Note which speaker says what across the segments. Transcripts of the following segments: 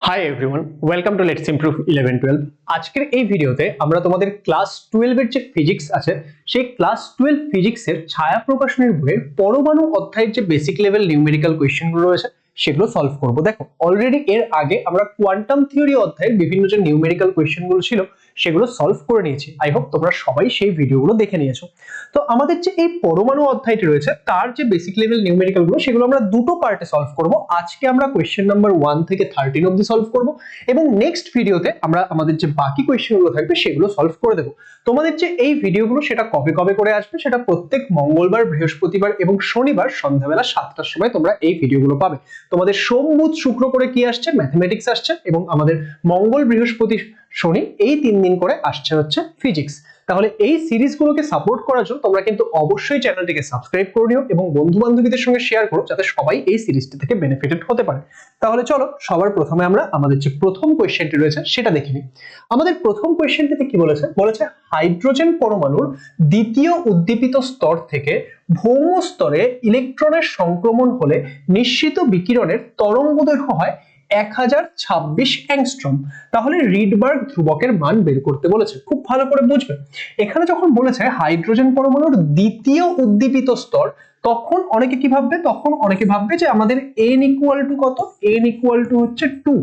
Speaker 1: Hi everyone, welcome to let's improve 11-12। আজকের এই ভিডিওতে আমরা তোমাদের ক্লাস 12 এর যে ফিজিক্স আছে সেই ক্লাস 12 ফিজিক্সের ছায়া প্রকাশনের বইয়ের পরমাণু অধ্যায়ের যে বেসিক লেভেল নিউমেরিক্যাল কোয়েশ্চেনগুলো রয়েছে সেগুলো সলভ করব। দেখো, অলরেডি এর আগে আমরা কোয়ান্টাম থিওরি অধ্যায়ের বিভিন্ন যে নিউমেরিক্যাল কোয়েশ্চেনগুলো ছিল সেগুলো সলভ করে নিয়েছি। আই হোপ তোমরা সবাই সেই ভিডিওগুলো দেখে নিয়েছো। তো আমাদের যে এই পরমাণু অধ্যায়টি রয়েছে তার যে বেসিক লেভেল নিউমেরিক্যাল গুলো সেগুলো আমরা দুটো পার্টে সলভ করব। আজকে আমরা কোয়েশ্চেন নাম্বার 1 থেকে 13 অবধি সলভ করব এবং নেক্সট ভিডিওতে আমরা আমাদের যে বাকি কোয়েশ্চেনগুলো থাকবে সেগুলো সলভ করে দেব। তোমাদের যে এই ভিডিওগুলো সেটা কবে কবে করে আসবে, সেটা প্রত্যেক মঙ্গলবার, বৃহস্পতিবার এবং শনিবার সন্ধ্যাবেলা 7টার সময় তোমরা এই ভিডিওগুলো পাবে। তোমাদের সোম, বুধ, শুক্র করে কি আসছে? ম্যাথমেটিক্স আসছে, এবং আমাদের মঙ্গল, বৃহস্পতি, শনি এই 3 দিন করে আসছে হচ্ছে ফিজিক্স। তাহলে এই সিরিজগুলোকে সাপোর্ট করার জন্য তোমরা কিন্তু অবশ্যই চ্যানেলটিকে সাবস্ক্রাইব করে নিও এবং বন্ধু বান্ধবীদের সঙ্গে শেয়ার করো যাতে সবাই এই সিরিজটি থেকে বেনিফিটেড হতে পারে। তাহলে চলো সবার প্রথমে আমরা আমাদের যে প্রথম কোয়েশ্চেনটি রয়েছে সেটা দেখে নিই। আমাদের প্রথম কোয়েশ্চেনটিতে কি বলেছে? বলেছে হাইড্রোজেন পরমাণুর দ্বিতীয় উদ্দীপিত স্তর থেকে ভৌম স্তরে ইলেকট্রনের সংক্রমণ হলে নিশ্চিত বিকিরণের তরঙ্গদৈর্ঘ্য হয় 1026 অ্যাংস্ট্রম। তাহলে রিডবার্গ ধ্রুবকের মান বের করতে বলেছে। খুব ভালো করে বুঝবে, এখানে যখন বলেছে হাইড্রোজেন পরমাণুর দ্বিতীয় উদ্দীপিত স্তর, তখন অনেকে কি ভাববে? তখন অনেকে ভাববে যে আমাদের n ইকুয়াল টু কত? n ইকুয়াল টু হচ্ছে 2।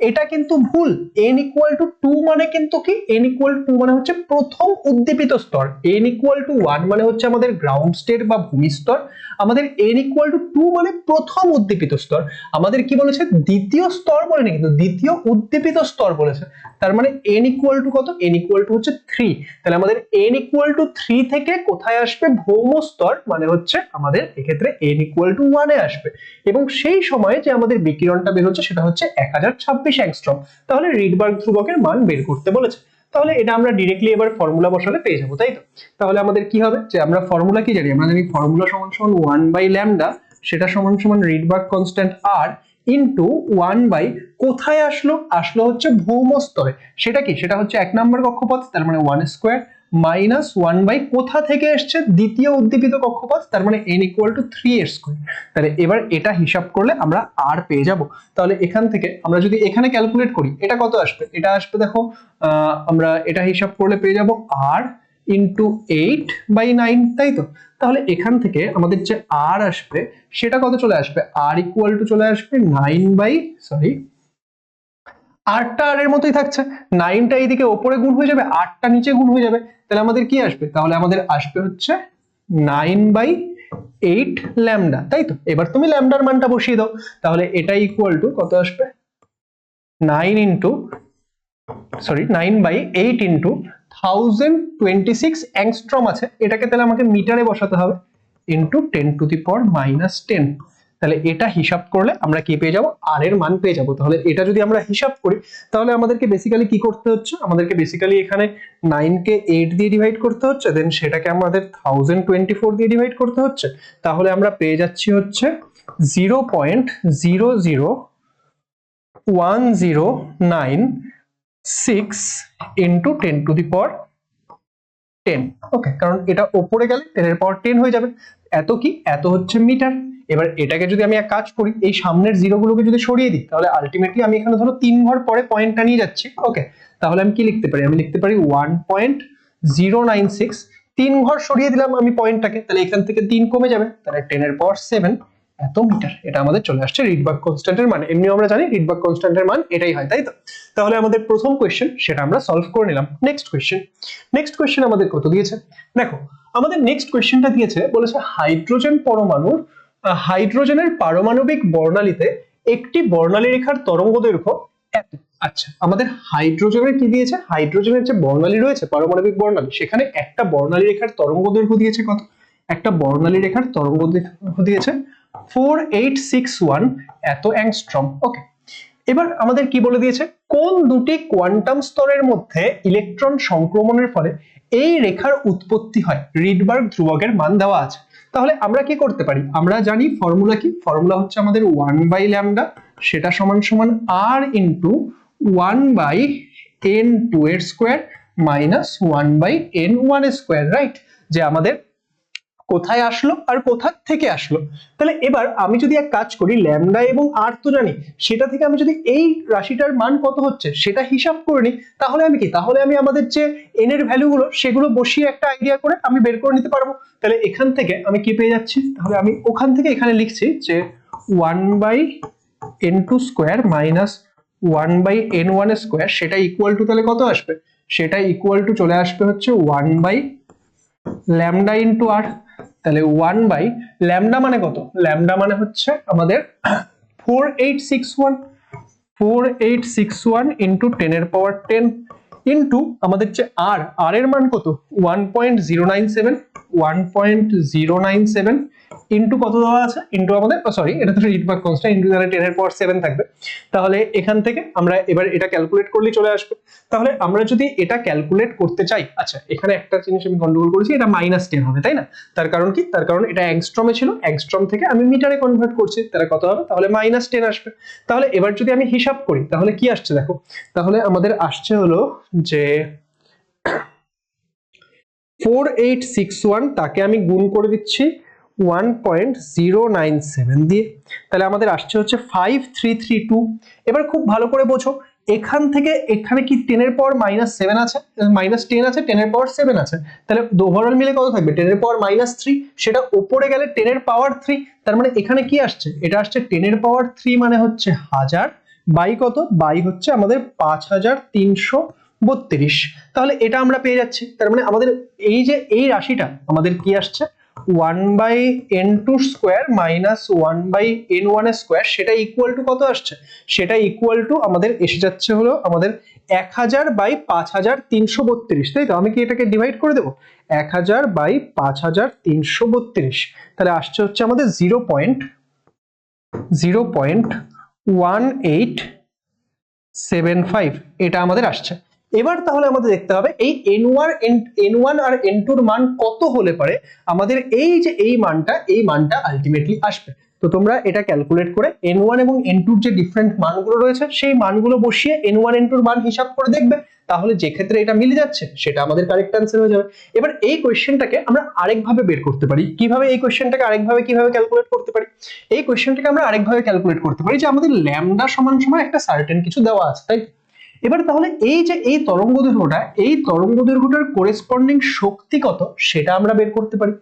Speaker 1: এটা কিন্তু ভুল। n ইকুয়াল টু 2 মানে কিন্তু কি? n ইকুয়াল টু 2 মানে হচ্ছে প্রথম উদ্দীপিত স্তর। n ইকুয়াল টু 1 মানে হচ্ছে আমাদের গ্রাউন্ড স্টেট বা ভূমি স্তর। আমাদের n ইকুয়াল টু 2 মানে প্রথম উদ্দীপিত স্তর। আমাদের কি বলেছে? দ্বিতীয় স্তর বলেনি, কিন্তু দ্বিতীয় উদ্দীপিত স্তর বলেছে। তার মানে n ইকুয়াল টু কত? n ইকুয়াল টু হচ্ছে 3। তাহলে আমাদের n ইকুয়াল টু 3 থেকে কোথায় আসবে? ভৌম স্তর, মানে হচ্ছে আমাদের এক্ষেত্রে n ইকুয়াল টু 1 এ আসবে। এবং সেই সময়ে যে আমাদের বিকিরণটা বের হচ্ছে সেটা হচ্ছে 1026 অ্যাংস্ট্রম। তাহলে রিডবার্গ ধ্রুবকের মান বের করতে বলেছে। তাহলে এটা আমরা ডিরেক্টলি এবার ফর্মুলা বসালে পেয়ে যাবো, তাই তো? তাহলে আমাদের কি হবে? যে আমরা ফর্মুলা কি জানি? আমরা জানি ফর্মুলা সমান সমান 1/λ, সেটা সমান সমান Rydberg constant r into 1 by কোথায় আসলো? আসলো হচ্ছে ভৌম স্তরে। সেটা কি? সেটা হচ্ছে 1 নম্বর কক্ষপথ, তার মানে 1 স্কয়ার, মাইনাস 1 বাই কোথা থেকে এসছে? দ্বিতীয় উদ্দীপিত কক্ষপথ, তার মানে n ইকুয়াল টু 3 এর স্কয়ার। তাহলে এবার এটা হিসাব করলে আমরা r পেয়ে যাব। তাহলে এখান থেকে আমরা যদি এখানে ক্যালকুলেট করি এটা কত আসবে? এটা আসবে, দেখো, আমরা এটা হিসাব করলে পেয়ে যাব r ইন্টু 8/9, তাই তো? তাহলে এখান থেকে আমাদের যে r আসবে সেটা কত চলে আসবে? r ইকুয়াল টু চলে আসবে 8টা r এর মতোই থাকছে। 9টা এইদিকে ওপরে গুণ হয়ে যাবে, 8টা নিচে গুণ হয়ে যাবে। তাহলে আমাদের কি আসবে? তাহলে আমাদের আসবে হচ্ছে 9/8 ল্যামডা, তাই তো? এবার তুমি ল্যামডার মানটা বসিয়ে দাও। তাহলে এটা ইকুয়াল টু কত আসবে? 9/8 ইন্টু 1026 অ্যাংস্ট্রম আছে, এটাকে তাহলে আমাকে মিটারে বসাতে হবে, ইন্টু 10⁻⁻10। তাহলে এটা হিসাব করলে আমরা কি পেয়ে যাব? আর এর মান পেয়ে যাব। তাহলে এটা যদি আমরা হিসাব করি তাহলে আমাদেরকে বেসিক্যালি কি করতে হচ্ছে? আমাদেরকে বেসিক্যালি এখানে 9 কে 8 দিয়ে ডিভাইড করতে হচ্ছে, দেন সেটাকে আমাদের 1024 দিয়ে ডিভাইড করতে হচ্ছে। তাহলে আমরা পেয়ে যাচ্ছি হচ্ছে 0.00109 ইন্টু 10⁻10। ওকে, কারণ এটা ওপরে গেলে 10⁻10 হয়ে যাবে। এত কি? এত হচ্ছে মিটার। এবার এটাকে যদি আমি এক কাজ করি, এই সামনের জিরো গুলোকে যদি সরিয়ে দিই তাহলে আলটিমেটলি আমি এখানে ধরো 3 ঘর পরে পয়েন্টটা নিয়ে যাচ্ছি। ওকে, তাহলে আমি কি লিখতে পারি? আমি লিখতে পারি 1.096। 3 ঘর সরিয়ে দিলাম আমি পয়েন্টটাকে, তাহলে এখান থেকে 3 কমে যাবে, তাহলে 10⁻7 এত মিটার। এটা আমাদের চলে আসছে রিডবার্গ কনস্ট্যান্টের মান। এমনি আমরা জানি রিডবার্গ কনস্ট্যান্টের মান এটাই হয়, তাই তো? তাহলে আমাদের প্রথম কোশ্চেন সেটা আমরা সলভ করে নিলাম। নেক্সট কোশ্চেন আমাদের কত দিয়েছে? দেখো, আমাদের নেক্সট কোশ্চেনটা দিয়েছে, বলেছে হাইড্রোজেন পরমাণুর হাইড্রোজেনের পারমাণবিক বর্ণালীতে একটি বর্ণালী রেখার তরঙ্গদৈর্ঘ্য এত। আচ্ছা, আমাদের হাইড্রোজেনের কি দিয়েছে? হাইড্রোজেনের যে বর্ণালী রয়েছে, পারমাণবিক বর্ণালী, সেখানে একটা বর্ণালী রেখার তরঙ্গদৈর্ঘ্য দিয়েছে কত? একটা বর্ণালী রেখার তরঙ্গদৈর্ঘ্য দিয়েছে 4861 এত অ্যাংস্ট্রম। ওকে, এবার আমাদের কি বলে দিয়েছে? কোন দুটি কোয়ান্টাম স্তরের মধ্যে ইলেকট্রন সংক্রমণের ফলে এই রেখার উৎপত্তি হয়? রিডবার্গ ধ্রুবকের মান দেওয়া আছে। তাহলে আমরা কি করতে পারি? আমরা জানি ফর্মুলা কি? ফর্মুলা হচ্ছে আমাদের 1/λ, সেটা সমান সমান r ইন্টু 1/n2 এর স্কোয়ার মাইনাস 1/n1 এর স্কোয়ার, রাইট? যে আমাদের কোথায় আসলো আর কোথা থেকে আসলো। তাহলে এবার আমি যদি এক কাজ করি, ল্যামডা এবং আর তো জানি, সেটা থেকে আমি যদি এই রাশিটার মান কত হচ্ছে সেটা হিসাব করে নিই, তাহলে আমি কি, তাহলে আমি আমাদের যে এন এর ভ্যালুগুলো সেগুলো বসিয়ে একটা আইডিয়া করে আমি বের করে নিতে পারবো। তাহলে এখান থেকে আমি কি পেয়ে যাচ্ছি, তাহলে আমি ওখান থেকে এখানে লিখছি যে 1/n2 square minus 1/n1 square, সেটা ইকুয়াল টু তাহলে কত আসবে, সেটা ইকুয়াল টু চলে আসবে হচ্ছে 1/λ ইন্টু আর। তাহলে 1 বাই ল্যামডা মানে কত, ল্যামডা মানে হচ্ছে আমাদের 4861 ইন্টু 10^10 ইন্টু আমাদের যে আর, আর এর মান কত 1.097 ইন্টু কত দেওয়া আছে, ইন্টু আমাদের সরি এটা তো রিডমার্ক কনস্ট্যান্ট, ইন্টু তাহলে 10^7 থাকবে। তাহলে এখান থেকে আমরা এবার এটা ক্যালকুলেট করলে চলে আসবে। তাহলে আমরা যদি এটা ক্যালকুলেট করতে চাই, আচ্ছা এখানে একটা জিনিস আমি গন্ডগোল করেছি, এটা -10 হবে তাই না, তার কারণ কি, তার কারণ এটা অ্যাংস্ট্রমে ছিল, অ্যাংস্ট্রম থেকে আমি মিটারে কনভার্ট করছি, তাহলে কত হবে, তাহলে -10 আসবে। তাহলে এবার যদি আমি হিসাব করি তাহলে কি আসছে দেখো, তাহলে আমাদের আসছে হলো যে 4861 তাকে আমি গুণ করে দিচ্ছি 1.097 দিয়ে, তাহলে আমাদের আসছে হচ্ছে 5332। এবার খুব ভালো করে বোঝো, এখান থেকে এখানে কি 10^-7 আছে, -10 আছে, 10^7 আছে, তাহলে ওভারঅল মিলে কত থাকবে, 10^-3, সেটা উপরে গেলে 10^3, তার মানে এখানে কি আসছে, এটা আসছে 10^3 মানে হচ্ছে 1000 বাই কত, বাই হচ্ছে আমাদের 5332। তাহলে এটা আমরা পেয়ে যাচ্ছি, তার মানে আমাদের এই যে এই রাশিটা আমাদের কি আসছে 1/n2 square minus 1/n1 square, সেটা ইকুয়াল টু কত আসছে, সেটা ইকুয়াল টু আমাদের এসে যাচ্ছে হলো আমাদের 1000 বাই 5332, তাই তো, আমি কি এটাকে ডিভাইড করে দেবো, 1000 বাই 5332, তাহলে আসছে হচ্ছে আমাদের 0.1875, এটা আমাদের আসছে। এবার তাহলে আমাদের দেখতে হবে এই n1 আর n2 এর মান কত হলে পারে আমাদের এই যে এই মানটা আলটিমেটলি আসবে। তো তোমরা এটা ক্যালকুলেট করে n1 এবং n2 এর যে ডিফারেন্ট মানগুলো রয়েছে সেই মানগুলো বসিয়ে n1 n2 এর মান হিসাব করে দেখবে, তাহলে যে ক্ষেত্রে এটা মিলে যাচ্ছে সেটা আমাদের কারেক্ট অ্যান্সার হয়ে যাবে। এবার এই কোশ্চেনটাকে আমরা আরেকভাবে বের করতে পারি, কিভাবে এই কোশ্চেনটাকে আরেকভাবে কিভাবে ক্যালকুলেট করতে পারি, এই কোশ্চেনটাকে আমরা আরেকভাবে ক্যালকুলেট করতে পারি যে আমাদের ল্যামডা সমান একটা সার্টেন কিছু দেওয়া আছে, তাই। এবার তাহলে এই যে এই তরঙ্গদৈর্ঘ্যটার কোরেসপন্ডিং শক্তি কত সেটা আমরা বের করতে পারি।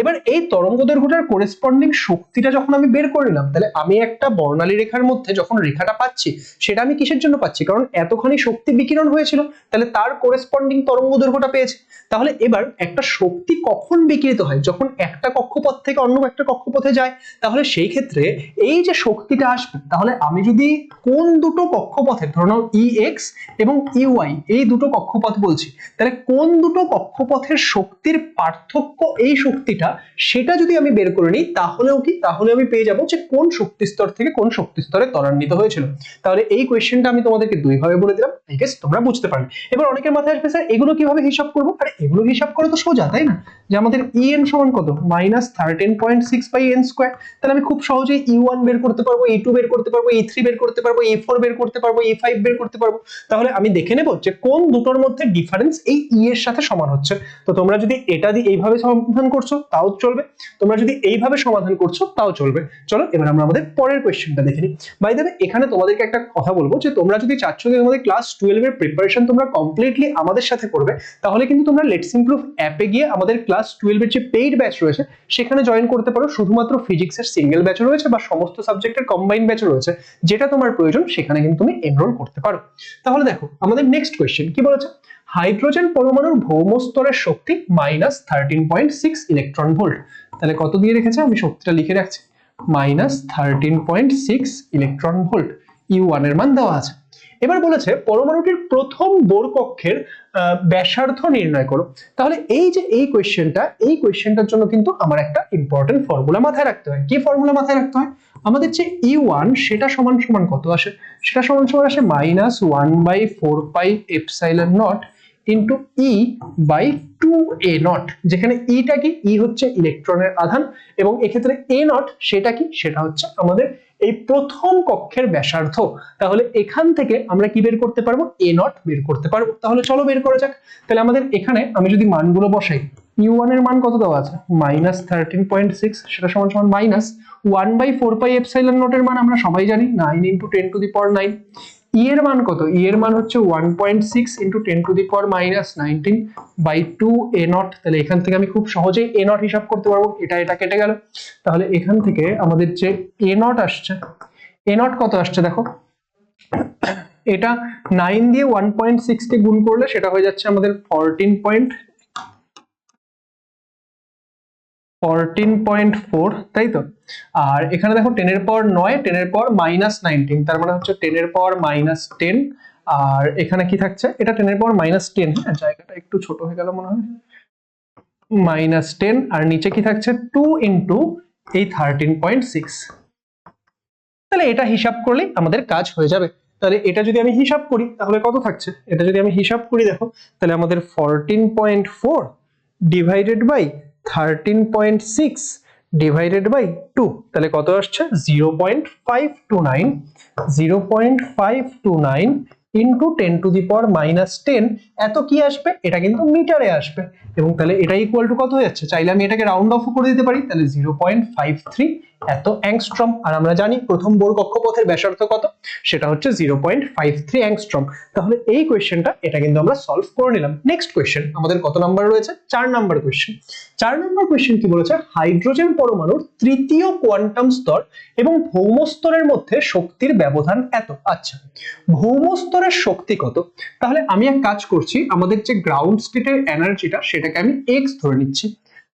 Speaker 1: এবার এই তরঙ্গদৈর্ঘ্যটার কোরেসপন্ডিং শক্তিটা যখন আমি বের করে নিলাম, তাহলে আমি একটা বর্ণালী রেখার মধ্যে যখন রেখাটা পাচ্ছি সেটা আমি কিসের জন্য পাচ্ছি, কারণ এতখানি শক্তি বিকিরণ হয়েছিল, তাহলে তার কোরেসপন্ডিং তরঙ্গদৈর্ঘ্যটা পেয়েছে। তাহলে এবার একটা শক্তি কখন বিকিরিত হয়, যখন একটা কক্ষপথ থেকে অন্য একটা কক্ষপথে যায়, তাহলে সেই ক্ষেত্রে এই যে শক্তিটা আসবে, তাহলে আমি যদি কোন দুটো কক্ষপথে, ধরো নাও EX এবং EY এই দুটো কক্ষপথ বলছি, তাহলে কোন দুটো কক্ষপথের শক্তির পার্থক্য এই শক্তিটা, সেটা যদি আমি বের করে নিই তাহলেও কি, তাহলে আমি পেয়ে যাবো যে কোন শক্তি স্তর থেকে কোন শক্তি স্তরে ত্বরান্বিত হয়েছিল। তাহলে এই কোয়েশ্চেনটা আমি তোমাদেরকে দুই ভাবে বলে দিলাম, আই গেস তোমরা বুঝতে পারবে। এবার অনেকের মাথায় আসবে স্যার এগুলো কিভাবে হিসাব করবো, আরে এগুলো হিসাব করে তো সোজা, তাই না, যে আমাদের En সমান কত -13.6/n², তাহলে আমি খুব সহজেই E1 বের করতে পারবো, E2 বের করতে পারবো, E3 বের করতে পারবো, E4 বের করতে পারবো, E5 বের করতে পারবো। তাহলে আমি দেখে নেব যে কোন দুটোর মধ্যে ডিফারেন্স এই E এর সাথে সমান হচ্ছে। তো তোমরা যদি এটা দিয়ে এইভাবে সমাধান করছো তাও চলবে, তোমরা যদি এইভাবে সমাধান করছো তাও চলবে। চলো এবার আমরা আমাদের পরের কোয়েশ্চেনটা দেখে নিই। বাই দ্য ওয়ে এখানে তোমাদেরকে একটা কথা বলবো, যে তোমরা যদি চাচ্ছ যে তোমাদের ক্লাস 12 এর প্রিপারেশন তোমরা কমপ্লিটলি আমাদের সাথে করবে, তাহলে কিন্তু তোমরা লেটস ইমপ্রুভ অ্যাপে গিয়ে আমাদের ক্লাস 12 এর যে পেইড ব্যাচ রয়েছে সেখানে জয়েন করতে পারো। শুধুমাত্র ফিজিক্সের সিঙ্গেল ব্যাচ রয়েছে বা সমস্ত সাবজেক্টের কম্বাইন্ড ব্যাচ রয়েছে, যেটা তোমার প্রয়োজন সেখানে কিন্তু তুমি এনরোল করতে পারো। তাহলে দেখো আমাদের নেক্সট কোয়েশ্চেন কি বলেছে, হাইড্রোজেন পরমাণুর ভৌম স্তরের শক্তি -13.6 ইলেকট্রন ভোল্ট। তাহলে কত দিয়ে রেখেছে, আমি শক্তিটা লিখে রাখছি, -13.6 ইলেকট্রন ভোল্ট, U1 এর মান দেওয়া আছে। এবার বলেছে পরমাণুটির প্রথম বোর কক্ষের ব্যাসার্ধ নির্ণয় করো। তাহলে এই যে এই কোয়েশ্চেনটার জন্য কিন্তু আমার একটা ইম্পর্টেন্ট ফর্মুলা মাথায় রাখতে হয়। কি ফর্মুলা মাথায় রাখতে হয়, আমাদের যে E1 সেটা সমান কত আসে, সেটা সমান আসে -1/4πε0 ইন্টু E/2a0, যেখানে ইটা কি, ই হচ্ছে ইলেকট্রনের আধান এবং এক্ষেত্রে a0 সেটা কি, সেটা হচ্ছে আমাদের এই প্রথম কক্ষের ব্যাসার্ধ। তাহলে এখান থেকে আমরা কি বের করতে পারবো, a0 বের করতে পারবো। তাহলে চলো বের করা যাক। তাহলে আমাদের এখানে আমি যদি মানগুলো বসাই, u1 এর মান কত দেওয়া আছে -13.6, সেটা সমান সমান -1/4πε0 এর মান আমরা সবাই জানি 9 × 10⁹। e এর মান কত? e এর মান হচ্ছে 1.6 × 10⁻19/2 a0। তাহলে এখান থেকে আমি খুব সহজেই a0 হিসাব করতে পারবো, এটা কেটে গেল। তাহলে এখান থেকে আমাদের যে a0 আসছে, a0 কত আসছে দেখো, এটা 9 দিয়ে 1.6 কে গুণ করলে সেটা হয়ে যাচ্ছে আমাদের 14.4, তাই তো। আর এখানে দেখো 10 এর পাওয়ার 9, 10 এর পাওয়ার -19, তার মানে হচ্ছে 10 এর পাওয়ার -10। আর এখানে কি থাকছে, এটা 10 এর পাওয়ার -10, হ্যাঁ জায়গাটা একটু ছোট হয়ে গেল মনে হয়, -10। আর নিচে কি থাকছে 2 × এই 13.6। তাহলে এটা হিসাব করলেই আমাদের কাজ হয়ে যাবে। তাহলে এটা যদি আমি হিসাব করি তাহলে কত থাকছে, এটা যদি আমি হিসাব করি দেখো, তাহলে আমাদের 14.4 ডিভাইডেড বাই 13.6 ডিভাইডেড বাই 2, তাহলে কত আসছে 0.529 ইন্টু 10⁻10। এত কি আসবে, এটা কিন্তু মিটারে আসবে, এবং তাহলে এটা ইকুয়াল টু কত হয়ে যাচ্ছে, চাইলে আমি এটাকে রাউন্ড অফ করে দিতে পারি, তাহলে 0.53 এত অ্যাংস্ট্রম। আর আমরা জানি প্রথম বোর কক্ষপথের ব্যাসার্ধ কত, সেটা হচ্ছে 0.53 অ্যাংস্ট্রম। তাহলে এই কোয়েশ্চেনটা এটা কিন্তু আমরা সলভ করে নিলাম। নেক্সট কোয়েশ্চেন আমাদের কত নাম্বার রয়েছে, 4 নাম্বার কোয়েশ্চেন। 4 নাম্বার কোয়েশ্চেন কি বলেছে, হাইড্রোজেন পরমাণুর তৃতীয় কোয়ান্টাম স্তর এবং ভৌম স্তরের মধ্যে শক্তির ব্যবধান এত। আচ্ছা, ভৌম স্তরের শক্তি কত? তাহলে আমি এক কাজ করছি, আমাদের যে গ্রাউন্ড স্টেটের এনার্জিটা সেটাকে আমি x ধরে নিচ্ছি।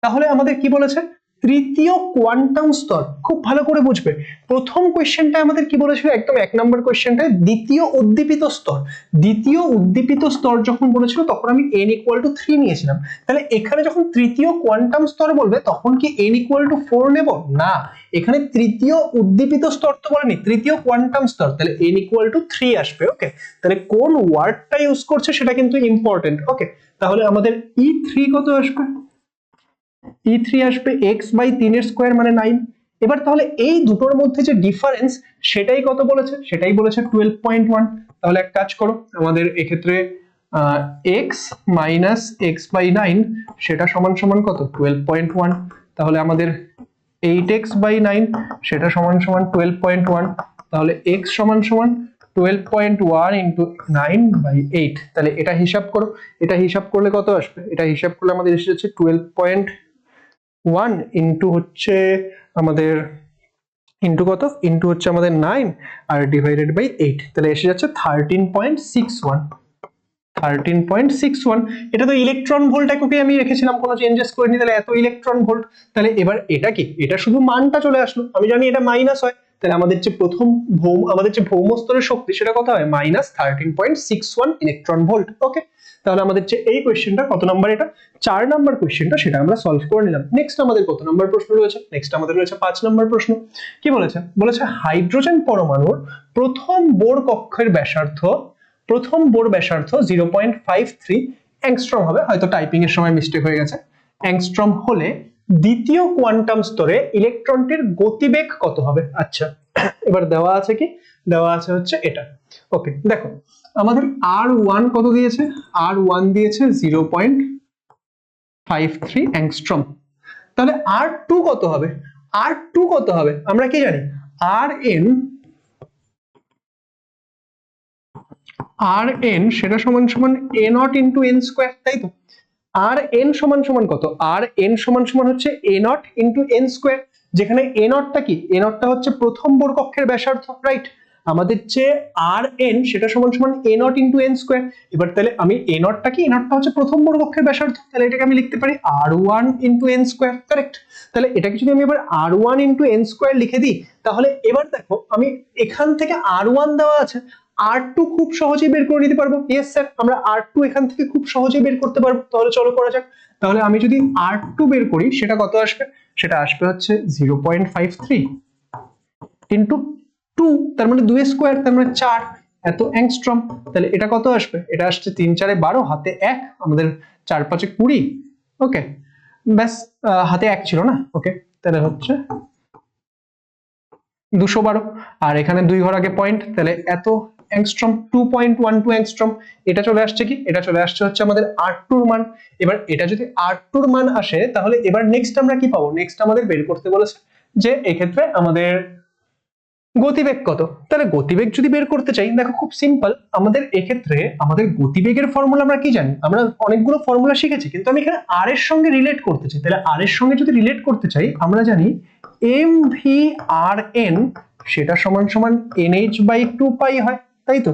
Speaker 1: তাহলে আমাদের কি বলেছে, তৃতীয় কোয়ান্টাম স্তর। খুব ভালো করে বুঝবে, প্রথম কোয়েশ্চেনটা আমাদের কি বলেছিল, একদম 1 নম্বর কোয়েশ্চেনটায় দ্বিতীয় উদ্দীপিত স্তর। দ্বিতীয় উদ্দীপিত স্তর যখন বলেছিল তখন আমি n = 3 নিয়েছিলাম। তাহলে এখানে যখন তৃতীয় কোয়ান্টাম স্তর বলবে তখন কি n = 4 নেব না, এখানে তৃতীয় উদ্দীপিত স্তর তো বলেনি, তৃতীয় কোয়ান্টাম স্তর, তাহলে n = 3 আসবে। ওকে, তাহলে কোন ওয়ার্ডটা ইউজ করছে সেটা কিন্তু ইম্পর্টেন্ট। ওকে, তাহলে আমাদের E3 কত আসবে, E3 আসবে x/3 মানে 9। এবার তাহলে এই দুটোর মধ্যে যে ডিফারেন্স সেটাই কত বলেছে, সেটাই বলেছে 12.1। তাহলে এক কাজ করো, আমাদের এক্ষেত্রে x - x/9 সেটা সমান সমান কত, 12.1। তাহলে আমাদের 8x/9 সেটা সমান সমান 12.1। তাহলে x সমান সমান 12.1 × 9/8। তাহলে এটা হিসাব করো, এটা হিসাব করলে কত আসবে, এটা হিসাব করলে আমাদের এসে যাচ্ছে 12.1 ইন্টু হচ্ছে আমাদের ইন্টু কত, ইন্টু হচ্ছে আমাদের 9 আর ডিভাইডেড বাই 8, তাহলে এসে যাচ্ছে 13.61। 13.61, এটা তো ইলেকট্রন ভোল্ট এককে আমি রেখেছিলাম, কোনো চেঞ্জেস করিনি, তাহলে এত ইলেকট্রন ভোল্ট। তাহলে এবার এটা কি, এটা শুধু মানটা চলে আসলো, আমি জানি এটা মাইনাস হয়, তাহলে আমাদের যে প্রথম আমাদের যে ভৌম স্তরের শক্তি সেটা কত হয়, -13.61 ইলেকট্রন ভোল্ট। ওকে, তাহলে আমাদের যে এই কোয়েশ্চেনটা কত নাম্বার, এটা 4 নাম্বার কোয়েশ্চেনটা, সেটা আমরা সলভ করে নিলাম। নেক্সট আমাদের কত নাম্বার প্রশ্ন রয়েছে, নেক্সট আমাদের রয়েছে 5 নাম্বার প্রশ্ন। কি বলেছে, বলেছে হাইড্রোজেন পরমাণুর প্রথম বোর কক্ষের ব্যাসার্ধ, প্রথম বোর ব্যাসার্ধ 0.53 অ্যাংস্ট্রম হবে, হয়তো টাইপিং এর সময় মিস্টেক হয়ে গেছে। অ্যাংস্ট্রম হলে দ্বিতীয় কোয়ান্টাম স্তরে ইলেকট্রনটির গতিবেগ কত হবে। আচ্ছা, এবার দেওয়া আছে কি, দেওয়া আছে হচ্ছে এটা। ওকে, দেখো আমাদের R1 কত দিয়েছে, R1 দিয়েছে 0.53 অ্যাংস্ট্রম। তাহলে R2 কত হবে, R2 কত হবে, আমরা কি জানি, Rn সেটা সমান সমান a0 × n², তাই তো। Rn সমান সমান কত, Rn সমান সমান হচ্ছে a0 × n², যেখানে a0টা কি, a0টা হচ্ছে প্রথম বোর কক্ষের ব্যাসার্ধ, রাইট। আমাদের যে Rn সেটা সমান সমান a0 × n²। এবার তাহলে আমি a0টা কি, a0টা হচ্ছে প্রথম বোর কক্ষের ব্যাসার্ধ, তাহলে এটাকে আমি লিখতে পারি R1 × n², কারেক্ট। তাহলে এটাকে যদি আমি এবার R1 × n² লিখে দিই, তাহলে এবার দেখো আমি এখান থেকে R1 দেওয়া আছে, R2 খুব সহজেই বের করে নিতে পারবো। ইয়েস স্যার, আমরা R2 এখান থেকে খুব সহজেই বের করতে পারবো। তাহলে চলো করা যাক। তাহলে আমি যদি R2 বের করি সেটা কত আসবে, সেটা আসবে হচ্ছে 0.53 ইন্টু 2, তার মানে 2² তার মানে 4 এত অ্যাংস্ট্রম। তাহলে এটা কত আসবে, এটা আসছে 3 × 4 = 12, হাতে 1, আমাদের 4 × 5 = 20। ওকে, ব্যাস, হাতে 1 ছিল না। ওকে, তাহলে হচ্ছে 212, আর এখানে 2 ঘর আগে পয়েন্ট, তাহলে এত অ্যাংস্ট্রম, 2.12 অ্যাংস্ট্রম। এটা চলে আসছে কি, এটা চলে আসছে হচ্ছে আমাদের R2 এর মান। এবার এটা যদি R2 এর মান আসে তাহলে এবার নেক্সট আমরা কি পাবো, নেক্সট আমাদের বের করতে বলেছে যে এক্ষেত্রে আমাদের গতিবেগ কত। তাহলে গতিবেগ যদি বের করতে চাই, দেখো খুব সিম্পল, আমাদের এক্ষেত্রে আমাদের গতিবেগের ফর্মুলা আমরা কি জানি, আমরা অনেকগুলো ফর্মুলা শিখেছি, কিন্তু আমি এখানে আর এর সঙ্গে রিলেট করতে চাই। তাহলে আর এর সঙ্গে যদি রিলেট করতে চাই, আমরা জানি mv/n সেটা সমান সমান nh/2 পাই হয়, তাই তো।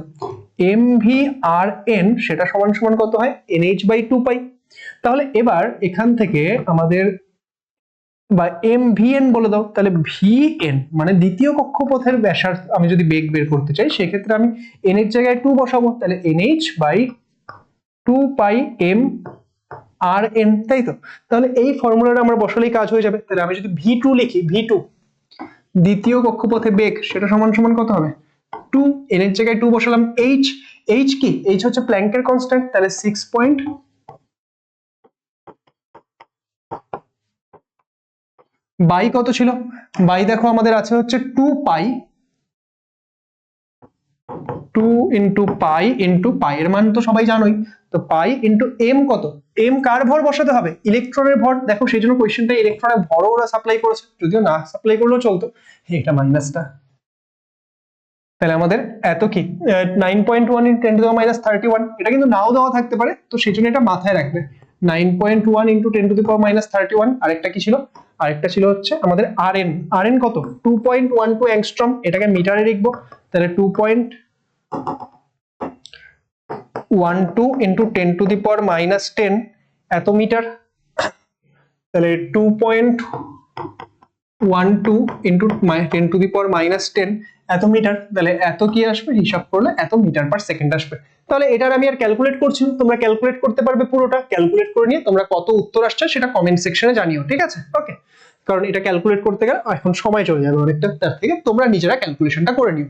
Speaker 1: mv/n সেটা সমান সমান কত হয়, nh/2 পাই। তাহলে এবার এখান থেকে আমাদের বা mvn বলে দাও, তাহলে vn মানে দ্বিতীয় কক্ষপথের ব্যাসার্ধ আমি যদি বেগ বের করতে চাই, সেক্ষেত্রে আমি n এর জায়গায় 2 বসাবো, তাহলে nh/2 পাই m rn, তাই তো। তাহলে এই ফর্মুলাটা আমরা বসালেই কাজ হয়ে যাবে। তাহলে আমি যদি v2 লিখি, v2 দ্বিতীয় কক্ষপথে বেগ সেটা সমান সমান কত হবে, 2, n এর জায়গায় 2 বসালাম। h কি, h হচ্ছে প্ল্যাঙ্কের কনস্ট্যান্ট, তাহলে 6 পয়েন্ট বাই কত ছিল, বাই দেখো আমাদের আছে হচ্ছে 2 পাই, 2 ইন্টু পাই ইন্টু পাই এর মান তো সবাই জানোই, তো পাই ইন্টু এম কত, এম কার ভর বসাতে হবে, ইলেকট্রনের ভর। দেখো সেই জন্য কোয়েশ্চেনটা ইলেকট্রনের ভরও ওরা সাপ্লাই করেছে, যদিও না সাপ্লাই করলেও চলতো, এটা মাইনাসটা। তাহলে আমাদের এত কি 9.1 × 10⁻31, এটা কিন্তু নাও দেওয়া থাকতে পারে, তো সেই জন্য এটা মাথায় রাখবে। 9.1 × 10⁻31। আরেকটা কি ছিল, আরেকটা ছিল হচ্ছে আমাদের rn, rn কত 2.12 অ্যাংস্ট্রম, এটাকে মিটারে লিখবো, তাহলে 2.12 × 10⁻10 এত মিটার। তাহলে 2.12 × 10⁻10 এত মিটার, তাহলে এত কি আসবে, হিসাব করলে এত মিটার পার সেকেন্ড আসবে। তাহলে এটার আমি আর ক্যালকুলেট করছি না, তোমরা ক্যালকুলেট করতে পারবে, পুরোটা ক্যালকুলেট করে নিয়ে তোমরা কত উত্তর আসছে সেটা কমেন্ট সেকশনে জানিও, ঠিক আছে। ওকে, কারণ এটা ক্যালকুলেট করতে গেলে এখন সময় চলে যাবে অনেকটা, তার থেকে তোমরা নিজেরা ক্যালকুলেশনটা করে নিও।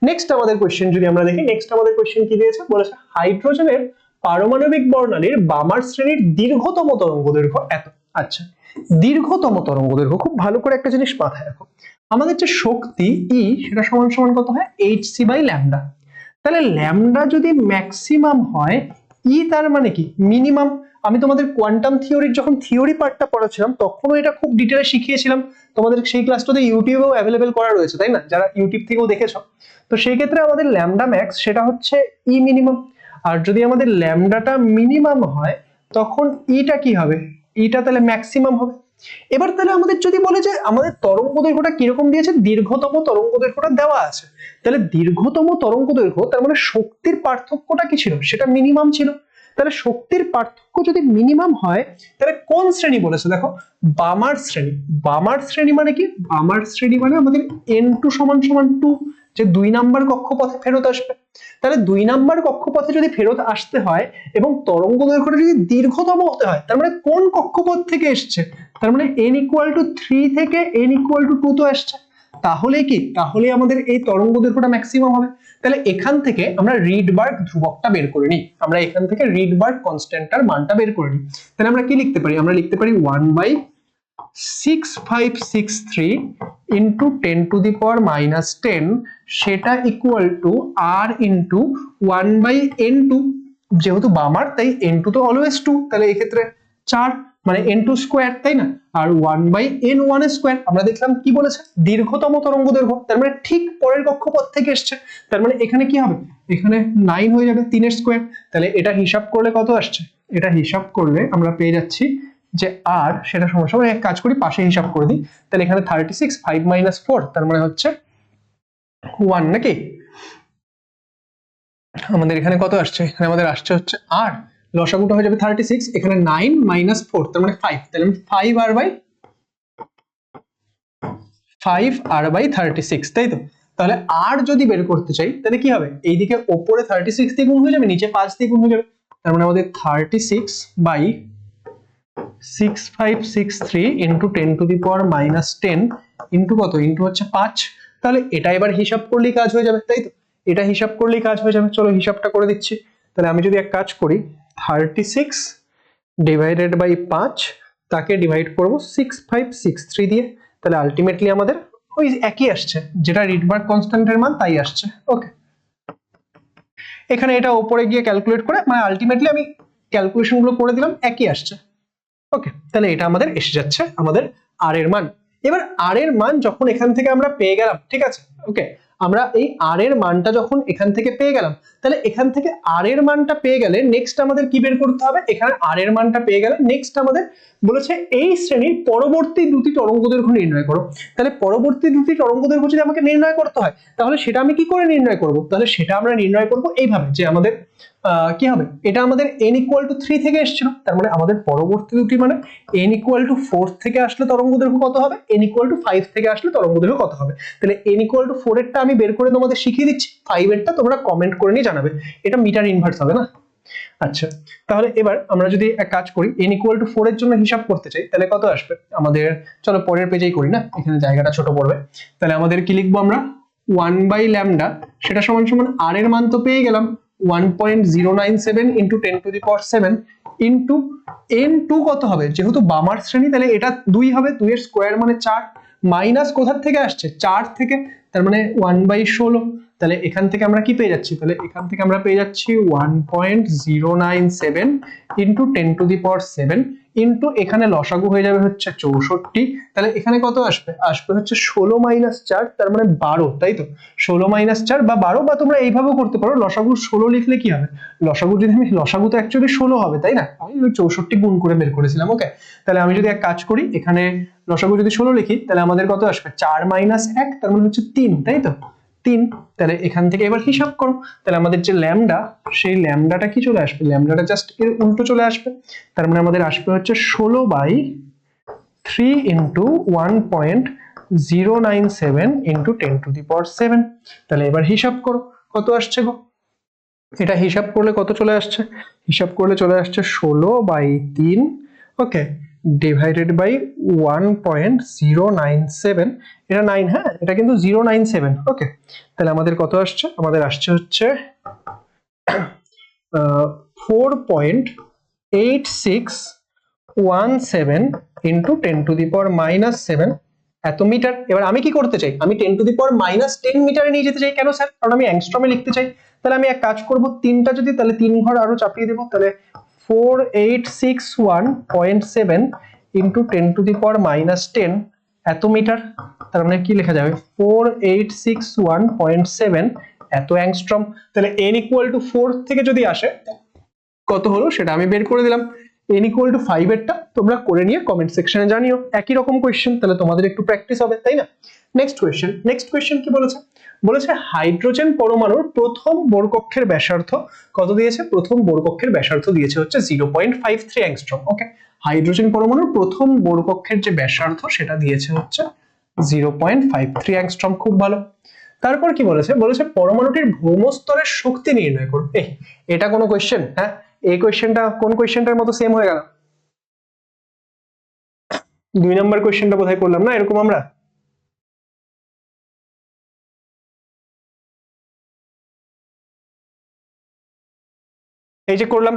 Speaker 1: নেক্সট আমাদের কোশ্চেন যদি আমরা দেখি, নেক্সট আমাদের কোশ্চেন কি দিয়েছে, বলেছে হাইড্রোজেনের পারমাণবিক বর্ণালীর বামার শ্রেণীর দীর্ঘতম তরঙ্গ দৈর্ঘ্য এত। আচ্ছা, দীর্ঘতম তরঙ্গ দৈর্ঘ্য, খুব ভালো করে একটা জিনিস মাথায় রাখো, আমাদের যে শক্তি E সেটা সমান সমান কত হয়, hc/λ। তাহলে ল্যামডা যদি ম্যাক্সিমাম হয়, E তার মানে কি মিনিমাম। আমি তোমাদের কোয়ান্টাম থিওরির যখন থিওরি পার্টটা পড়াচ্ছিলাম তখনও এটা খুব ডিটেইলে শিখিয়েছিলাম, তোমাদের সেই ক্লাসটাতে ইউটিউবেও অ্যাভেলেবেল করা রয়েছে, তাই না, যারা ইউটিউব থেকেও দেখেছো। তো সেই ক্ষেত্রে আমাদের ল্যামডা ম্যাক্স সেটা হচ্ছে E মিনিমাম, আর যদি আমাদের ল্যামডাটা মিনিমাম হয় তখন ইটা কি হবে, ইটা তাহলে ম্যাক্সিমাম হবে। এবার তাহলে আমাদের যদি বলে যে আমাদের তরঙ্গ দৈর্ঘ্যটা কিরকম দিয়েছে, দীর্ঘতম তরঙ্গ দৈর্ঘ্যটা দেওয়া আছে, তাহলে দীর্ঘতম তরঙ্গ দৈর্ঘ্য তার মানে শক্তির পার্থক্যটা কি ছিল, সেটা মিনিমাম ছিল। তাহলে শক্তির পার্থক্য যদি মিনিমাম হয়, তাহলে কোন শ্রেণী বলেছে, দেখো বামার শ্রেণী। বামার শ্রেণী মানে কি, বামার শ্রেণী মানে আমাদের n2 = 2, যে 2 নাম্বার কক্ষপথে ফেরত আসবে। তাহলে 2 নাম্বার কক্ষপথে যদি ফেরত আসতে হয় এবং তরঙ্গ দৈর্ঘ্যটা যদি দীর্ঘতম হতে হয়, তার মানে কোন কক্ষপথ থেকে এসছে, তার মানে n = 3 থেকে n = 2 তো আসছে, তাহলে কি, তাহলে আমাদের এই তরঙ্গ দৈর্ঘ্যটা ম্যাক্সিমাম হবে। তাহলে এখান থেকে আমরা রিডবার্গ ধ্রুবকটা বের করে নিই, আমরা এখান থেকে রিডবার্গ কনস্ট্যান্টটার মানটা বের করে নিই। তাহলে আমরা কি লিখতে পারি, আমরা লিখতে পারি 1/6563 × 10⁻10 সেটা ইকুয়াল টু r × 1/n2, যেহেতু বামার তাই n2 তো অলওয়েজ 2, তাহলে এই ক্ষেত্রে 4 মানে n2 স্কয়ার, তাই না, আর 1/n1 স্কয়ার। আমরা দেখলাম কি বলেছে, দীর্ঘতম তরঙ্গ দৈর্ঘ্য, তার মানে ঠিক পরের কক্ষপথ থেকে এসছে, তার মানে এখানে কি হবে, এখানে 9 হয়ে যাবে 3 এর স্কয়ার। তাহলে এটা হিসাব করলে কত আসছে, এটা হিসাব করলে আমরা পেয়ে যাচ্ছি যে আর সেটা সমান এক কাজ করি পাশে হিসাব করে দিই, তাহলে এখানে 36, 5 - 4 তার মানে হচ্ছে 1 নাকি। আমাদের এখানে কত আসছে, এখানে আমাদের আসছে হচ্ছে আর লসাগুটা হয়ে যাবে 36, এখানে 9 - 4 তার মানে 5, তাহলে 5r/36, তাই তো। তাহলে আর যদি বের করতে চাই তাহলে কি হবে, এইদিকে উপরে 36 দিয়ে গুণ হয়ে যাবে, নিচে 5 দিয়ে গুণ হয়ে যাবে, তার মানে আমাদের 36/6563 × 10⁻10 ইন্টু কত, ইন্টু হচ্ছে 5। তাহলে এটা এবার হিসাব করলেই কাজ হয়ে যাবে, তাই তো, এটা হিসাব করলেই কাজ হয়ে যাবে। চলো হিসাবটা করে দিচ্ছি। তাহলে আমি যদি এক কাজ করি, 36 / 5 তাকে ডিভাইড করব 6563 দিয়ে, তাহলে আলটিমেটলি আমাদের ওই একই আসছে, যেটা রিডবার্গ কনস্ট্যান্টের মান তাই আসছে। ওকে, এখানে এটা উপরে গিয়ে ক্যালকুলেট করে মানে আলটিমেটলি আমি ক্যালকুলেশন গুলো করে দিলাম, একই আসছে। ওকে, তাহলে এটা আমাদের এসে যাচ্ছে আমাদের আর এর মান। এবার আর এর মান যখন এখান থেকে আমরা পেয়ে গেলাম, ঠিক আছে, ওকে, আমরা এই আর এর মানটা যখন এখান থেকে পেয়ে গেলাম, তাহলে এখান থেকে আর এর মানটা পেয়ে গেলে নেক্সট আমাদের কি বের করতে হবে? এখানে আর এর মানটা পেয়ে গেলে নেক্সট আমাদের বলেছে এই শ্রেণীর পরবর্তী দুটি তরঙ্গ দৈর্ঘ্য নির্ণয় করো। তাহলে পরবর্তী দুটি তরঙ্গ দৈর্ঘ্য যদি আমাকে নির্ণয় করতে হয়, তাহলে সেটা আমি কি করে নির্ণয় করব? তাহলে সেটা আমরা নির্ণয় করব এইভাবে, যে আমাদের কি হবে, এটা আমাদের n ইকুয়াল টু 3 থেকে এসেছিল, তার মানে আমাদের পরবর্তী দুটি মানে n ইকুয়াল টু 4 থেকে আসলে তরঙ্গ দৈর্ঘ্য কত হবে, n ইকুয়াল টু 5 থেকে আসলে তরঙ্গ দৈর্ঘ্য কত হবে। তাহলে n ইকুয়াল টু 4 এরটা আমি বের করে তোমাদের শিখিয়ে দিচ্ছি, 5 এরটা তোমরা কমেন্ট করে নিয়ে জানাবে। এটা মিটার ইনভার্স হবে না। আচ্ছা, তাহলে এবার আমরা যদি এক কাজ করি, n ইকুয়াল টু 4 এর জন্য হিসাব করতে চাই, তাহলে কত আসবে আমাদের? চলো পরের পেজেই করি না, এখানে জায়গাটা ছোট পড়বে। তাহলে আমাদের কি লিখবো আমরা? 1/λ সেটা সমান সমান আর এর মান তো পেয়ে গেলাম 1.097 into 10 to the power 7 into n2 কত হবে, যেহেতু বামার শ্রেণী তাহলে এটা 2 হবে, 2 এর স্কোয়ার মানে 4, মাইনাস কোথা থেকে আসছে? 4 থেকে, তার মানে 1/16। তাহলে এখান থেকে আমরা কি পেয়ে যাচ্ছি? তাহলে এখান থেকে আমরা পেয়ে যাচ্ছি 1.097 into 10 to the power 7 into এখানে লসাগু হয়ে যাবে হচ্ছে 64। তাহলে এখানে কত আসবে? আসবে হচ্ছে 16 মাইনাস 4, তার মানে 12, তাই তো? 16 মাইনাস 4 বা 12, বা তোমরা এইভাবেও করতে পারো, লসাগু 16 লিখলে কি হবে? লসাগু যদি আমি, লসাগু তো অ্যাকচুয়ালি 16 হবে, তাই না? আমি ওই 64 গুণ করে বের করেছিলাম। ওকে, তাহলে আমি যদি এক কাজ করি, এখানে লসাগু যদি 16 লিখি, তাহলে আমাদের কত আসবে? 4 মাইনাস 1, তার মানে হচ্ছে 3, তাই তো? 3। তাহলে এখান থেকে এবার হিসাব করো, তাহলে আমাদের যে ল্যামডা, সেই ল্যামডাটা কি চলে আসবে? ল্যামডাটা জাস্ট এর উল্টো চলে আসবে, তার মানে আমাদের আসবে হচ্ছে 16/3 ইন্টু 1.097 ইন্টু 10 টু দি পাওয়ার 7। তাহলে এবার হিসাব করো কত আসছে গো? এটা হিসাব করলে কত চলে আসছে? হিসাব করলে চলে আসছে 16/3, ওকে, ডিভাইডেড বাই 1.097, এটা 9, হ্যাঁ এটা কিন্তু 097। ওকে, তাহলে আমাদের কত আসছে? আমাদের আসছে হচ্ছে 4.8617 into 10 to the power minus 7 এত মিটার। এবার আমি কি করতে চাই? আমি 10 টু দি পাওয়ার মাইনাস 10 মিটারে নিয়ে যেতে চাই। কেন স্যার? কারণ আমি অ্যাংস্ট্রমে লিখতে চাই। তাহলে আমি এক কাজ করব, 3টা যদি, তাহলে 3 ঘর আরো চাপিয়ে দেবো, তাহলে 4861.7 into 10 to the power minus 10 এত মিটার। তার মানে কি লেখা যাবে? 4861.7 এত অ্যাংস্ট্রম। তাহলে n ইকুয়াল টু 4 থেকে যদি আসে কত হলো সেটা আমি বের করে দিলাম। n ইকুয়াল টু 5 এরটা তোমরা করে নিয়ে কমেন্ট সেকশনে জানিও। একই রকম কোয়েশ্চেন, তাহলে তোমাদের একটু প্র্যাকটিস হবে, তাই না? নেক্সট কোয়েশ্চেন কি বলেছে? বলেছে হাইড্রোজেন পরমাণুর প্রথম বোর-কক্ষের ব্যাসার্ধ কত দিয়েছে? প্রথম বোর-কক্ষের ব্যাসার্ধ দিয়েছে হচ্ছে 0.53 অ্যাংস্ট্রম। ওকে, হাইড্রোজেন পরমাণুর প্রথম বোর-কক্ষের যে ব্যাসার্ধ সেটা দিয়েছে হচ্ছে 0.53 অ্যাংস্ট্রম। খুব ভালো। তারপর কি বলেছে? বলেছে পরমাণুটির ভৌম স্তরের শক্তি নির্ণয় করো। এটা কোনো কোয়েশ্চেন? হ্যাঁ, এই কোয়েশ্চেনটা কোন কোয়েশ্চেনটার মতো সেম হয়ে গেল? 2 নম্বর কোয়েশ্চেনটা বোধহয় করলাম না এরকম আমরা? এই যে করলাম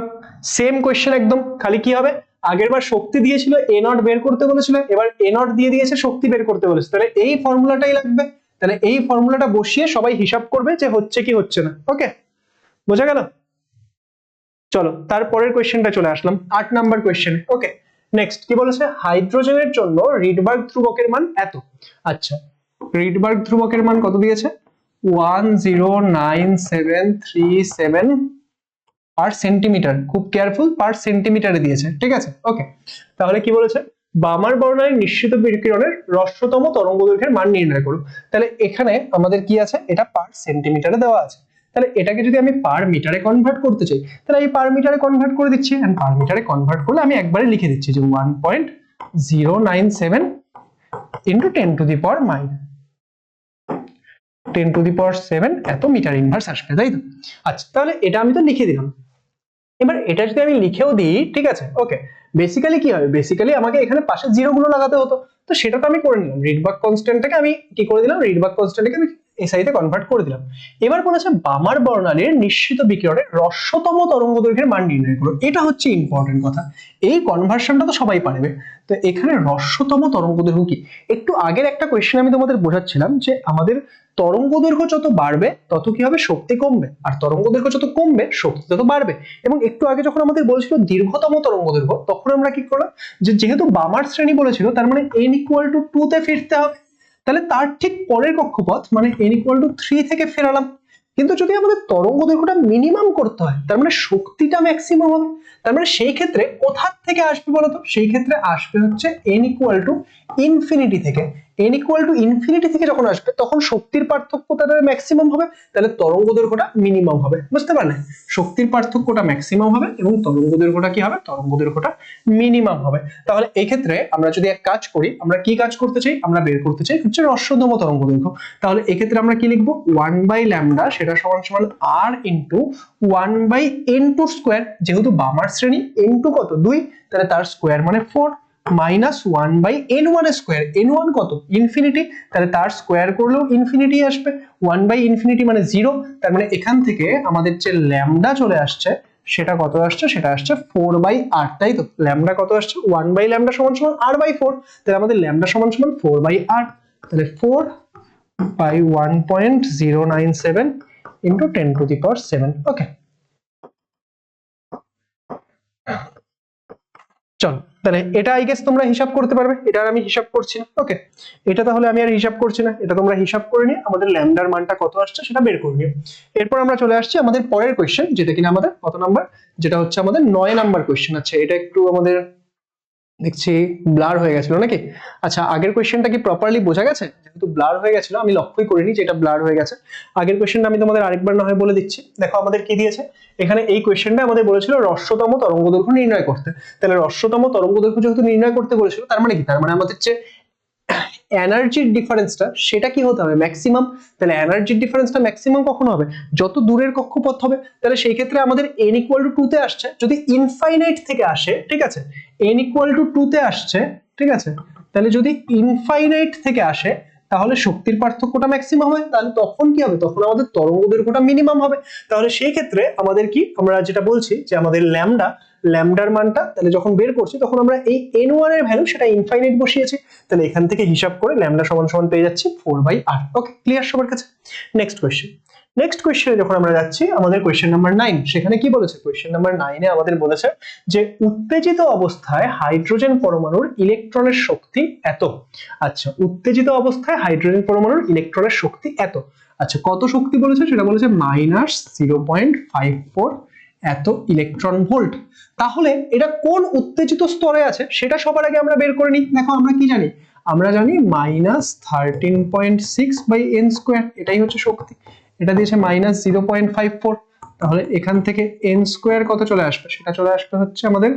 Speaker 1: সেম কোয়েশ্চেন একদম, খালি কি হবে? আগের বার শক্তি দিয়েছিল, এ নট বের করতে বলেছিল, এবার এ নট দিয়ে দিয়েছে, শক্তি বের করতে বলেছে। তাহলে এই ফর্মুলাটাই লাগবে। তাহলে এই ফর্মুলাটা বসিয়ে সবাই হিসাব করবে যে হচ্ছে কি হচ্ছে না। ওকে, বোঝা গেল? চলো তারপরের কোয়েশ্চেনটা চলে আসলাম, 8 নাম্বার কোয়েশ্চেনে। ওকে, নেক্সট কি বলেছে? হাইড্রোজেনের জন্য রিডবার্গ ধ্রুবকের মান এত। আচ্ছা, রিডবার্গ ধ্রুবকের মান কত দিয়েছে? 109,737 পার সেন্টিমিটার। খুব কেয়ারফুল, পার সেন্টিমিটারে দিয়েছে, ঠিক আছে? ওকে, তাহলে কি বলেছে? বামার বর্ণালীর নিশ্চিত বিকিরণের হ্রস্বতম তরঙ্গ দৈর্ঘ্যের মান নির্ণয় করো। তাহলে এখানে আমাদের কি আছে? এটা পার সেন্টিমিটারে দেওয়া আছে। তাহলে এটাকে যদি আমি পার মিটারে কনভার্ট করতে চাই, তাহলে এই পার মিটারে কনভার্ট করে দিচ্ছি। এন্ড পার মিটারে কনভার্ট করলে আমি একবারে লিখে দিচ্ছি যে 1.097 ইন্টু 10 টু দি পাওয়ার 7 এত মিটার ইনভার্স আসবে, তাই তো? আচ্ছা, তাহলে এটা আমি তো লিখে দিলাম। এবার এটা যদি আমি লিখেও দিই, ঠিক আছে, ওকে, বেসিক্যালি কি হবে? বেসিক্যালি আমাকে এখানে পাশে জিরো গুলো লাগাতে হতো, তো সেটা তো আমি করে নিলাম। রিডবার্গ কনস্ট্যান্টটাকে আমি কি করে দিলাম? রিডবার্গ কনস্ট্যান্টটাকে আমি এসআই তে কনভার্ট করে দিলাম। এবার বলেছে বামার বর্ণালীর নিশ্চিত বিকিরণের হ্রস্বতম তরঙ্গ দৈর্ঘ্যের মান নির্ণয় করো। এটা হচ্ছে ইম্পর্টেন্ট কথা, এই কনভার্সনটা তো সবাই পারবে। তো এখানে হ্রস্বতম তরঙ্গ দৈর্ঘ্য কি, একটু আগের একটা কোয়েশ্চেন আমি তোমাদের বোঝাচ্ছিলাম যে আমাদের তরঙ্গ দৈর্ঘ্য যত বাড়বে তত কি হবে, শক্তি কমবে, আর তরঙ্গ দৈর্ঘ্য যত কমবে শক্তি তত বাড়বে। এবং একটু আগে যখন আমাদের বলেছিল দীর্ঘতম তরঙ্গ দৈর্ঘ্য, তখন আমরা কি করলাম যে যেহেতু বামার শ্রেণী বলেছিল তার মানে n = 2 তে ফিরতে হবে, তাহলে তার ঠিক পরের কক্ষপথ মানে n = 3 থেকে ফেরালাম। কিন্তু যদি আমাদের তরঙ্গ দৈর্ঘ্যটা মিনিমাম করতে হয় তার মানে শক্তিটা ম্যাক্সিমাম হবে, তার মানে সেই ক্ষেত্রে কোথা থেকে আসবে বলতো, সেই ক্ষেত্রে আসবে হচ্ছে n = থেকে। n = থেকে যখন আসবে তখন শক্তির পার্থক্য তাদের ম্যাক্সিমাম হবে, তাহলে তরঙ্গ দৈর্ঘ্যটা মিনিমাম হবে। বুঝতে পারলে, শক্তির পার্থক্যটা ম্যাক্সিমাম হবে এবং তরঙ্গ দৈর্ঘ্যটা কি হবে, তরঙ্গ দৈর্ঘ্যটা মিনিমাম হবে। তাহলে এই ক্ষেত্রে আমরা যদি এক কাজ করি, আমরা কি কাজ করতে চাই, আমরা বের করতে চাই হচ্ছে হ্রস্বতম তরঙ্গ দৈর্ঘ্য। তাহলে এই ক্ষেত্রে আমরা কি লিখবো, 1/λ সেটা সমান সমান r * 1/n2 যেহেতু বামার শ্রেণী n2 কত 2, তাহলে তার স্কয়ার মানে 4 মাইনাস 1/n1 n1 কত ইনফিনিটি, তাহলে তার স্কয়ার করলেও ইনফিনিটি আসবে, 1/∞ মানে 0, তার মানে এখান থেকে আমাদের যে ল্যামডা চলে আসছে সেটা কত আসছে, সেটা আসছে 4/r, তাই তো। ল্যামডা কত আসছে, 1/λ সমান সমান r/4, তাহলে আমাদের ল্যামডা সমান সমান 4/r, তাহলে 4/1.097 into 10⁻⁷। ওকে, চলো তাহলে এটা আই গেস তোমরা হিসাব করতে পারবে, এটা আমি হিসাব করছি না। ওকে, এটা তাহলে আমি আর হিসাব করছি না, এটা তোমরা হিসাব করে নিয়ে আমাদের ল্যামডার মানটা কত আসছে সেটা বের করে নিও। এরপর আমরা চলে আসছি আমাদের পরের কোয়েশ্চেন, যেটা কিনা আমাদের কত নাম্বার, যেটা হচ্ছে আমাদের 9 নাম্বার কোয়েশ্চেন। আচ্ছা এটা একটু আমাদের দেখছি ব্লার হয়ে গেছিল নাকি। আচ্ছা আগের কোয়েশ্চেনটা কি প্রপারলি বোঝা গেছে, যেহেতু ব্লার হয়ে গেছিল আমি লক্ষ্যই করিনি যে এটা ব্লার হয়ে গেছে। আগের কোয়েশ্চেনটা আমি তোমাদের আরেকবার না হয় বলে দিচ্ছি। দেখো আমাদের কি দিয়েছে এখানে, এই কোয়েশ্চেনটা আমাদের বলেছিল হ্রস্বতম তরঙ্গ দৈর্ঘ্য নির্ণয় করতে। তাহলে হ্রস্বতম তরঙ্গ দৈর্ঘ্য যেহেতু নির্ণয় করতে বলেছিল তার মানে কি, তার মানে আমাদের যে এনার্জির ডিফারেন্সটা সেটা কি হতে হবে, ম্যাক্সিমাম। তাহলে এনার্জির ডিফারেন্সটা ম্যাক্সিমাম কখন হবে, যত দূরের কক্ষপথ হবে। তাহলে সেই ক্ষেত্রে আমাদের n = 2 তে আসছে, যদি ইনফাইনাইট থেকে আসে, ঠিক আছে, n = 2 তে আসছে, ঠিক আছে, তাহলে যদি ইনফাইনাইট থেকে আসে তাহলে শক্তির পার্থক্যটা ম্যাক্সিমাম হয়, তাহলে তখন কি হবে, তখন আমাদের তরঙ্গ দৈর্ঘ্যটা মিনিমাম হবে। তাহলে সেই ক্ষেত্রে আমাদের কি, আমরা যেটা বলছি যে আমাদের ল্যামডার মানটা তাহলে যখন বের করছি তখন আমরা এই n1 এর ভ্যালু সেটা ইনফাইনাইট বসিয়েছি, তাহলে এখান থেকে হিসাব করে ল্যামডা সমান সমান পেয়ে যাচ্ছি 4/r। ওকে, ক্লিয়ার সবার কাছে। নেক্সট কোয়েশ্চেনে যখন আমরা যাচ্ছি আমাদের কোয়েশ্চেন নাম্বার 9, সেখানে কি বলেছে, কোয়েশ্চেন নাম্বার 9 এ আমাদের বলেছে যে উত্তেজিত অবস্থায় হাইড্রোজেন পরমাণুর ইলেকট্রনের শক্তি এত। আচ্ছা উত্তেজিত অবস্থায় হাইড্রোজেন পরমাণুর ইলেকট্রনের শক্তি এত। আচ্ছা কত শক্তি বলেছে, সেটা বলেছে -0.54 এত ইলেকট্রন ভোল্ট। তাহলে এটা কোন উত্তেজিত স্তরে আছে সেটা সবার আগে আমরা বের করে নিই। দেখো আমরা কি জানি, আমরা জানি -13.6/n², এটাই হচ্ছে শক্তি। এটা দিয়েছে -0.54, তাহলে এখান থেকে n² কত চলে আসবে, সেটা চলে আসবে হচ্ছে আমাদের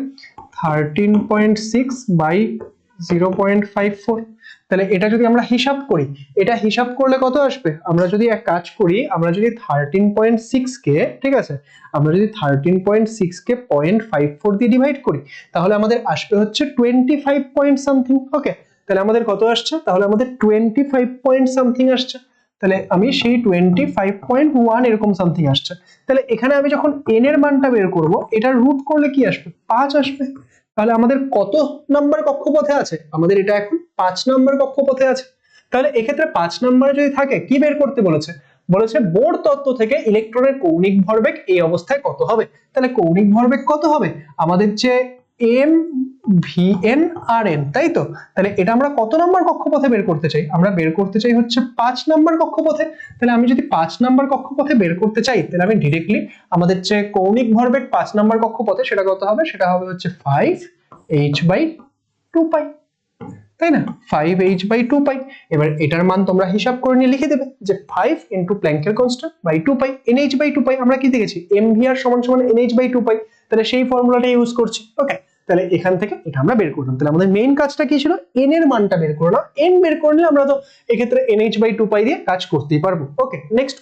Speaker 1: 13.6/0.54। তাহলে এটা যদি আমরা হিসাব করি, এটা হিসাব করলে কত আসবে, আমরা যদি এক কাজ করি, আমরা যদি 13.6 কে, ঠিক আছে, আমরা যদি 13.6 কে 0.54 দিয়ে ডিভাইড করি তাহলে আমাদের আসবে হচ্ছে 25 পয়েন্ট সামথিং। ওকে, তাহলে আমাদের কত আসছে, তাহলে আমাদের 25 পয়েন্ট সামথিং আসছে। তাহলে আমি সেই 25.1 এরকম সামথিং আসছে। তাহলে এখানে আমি যখন n এর মানটা বের করব, এটা রুট করলে কি আসবে, 5 আসবে। তাহলে আমাদের কত নাম্বার কক্ষপথে আছে, আমাদের এটা এখন 5 নাম্বার কক্ষপথে আছে। তাহলে এক্ষেত্রে 5 নাম্বারে যদি থাকে কি বের করতে বলেছে, বলেছে বোর তত্ত্ব থেকে ইলেকট্রনের কৌণিক ভরবেগ এই অবস্থায় কত হবে। তাহলে কৌণিক ভরবেগ কত হবে, আমাদের যে mvn/n, তাই তো। তাহলে এটা আমরা কত নাম্বার কক্ষপথে বের করতে চাই, আমরা বের করতে চাই হচ্ছে 5 নাম্বার কক্ষপথে। তাহলে আমি যদি 5 নাম্বার কক্ষপথে বের করতে চাই তাহলে আমি ডিরেক্টলি আমাদের যে কৌণিক ভরবেগ 5 নাম্বার কক্ষপথে সেটা কত হবে, সেটা হবে হচ্ছে 5h/2π, তাই না, 5h/2π। এবার এটার মান তোমরা হিসাব করে নিয়ে লিখে দেবে যে 5 × প্ল্যাঙ্কের কনস্ট্যান্ট বাই 2π, nh/2π আমরা কি দেখেছি mvr = nh/2π, তাহলে সেই ফর্মুলাটা ইউজ করছি। ওকে, তাহলে এখান থেকে এটা আমরা বের করলাম। তাহলে আমাদের মেইন কাজটা কি ছিল, এন এর মানটা বের করে নাও। এন বের করে নিলে আমরা তো এক্ষেত্রে NH/2 পাই দিয়ে কাজ করতেই পারবো। ওকে, নেক্সট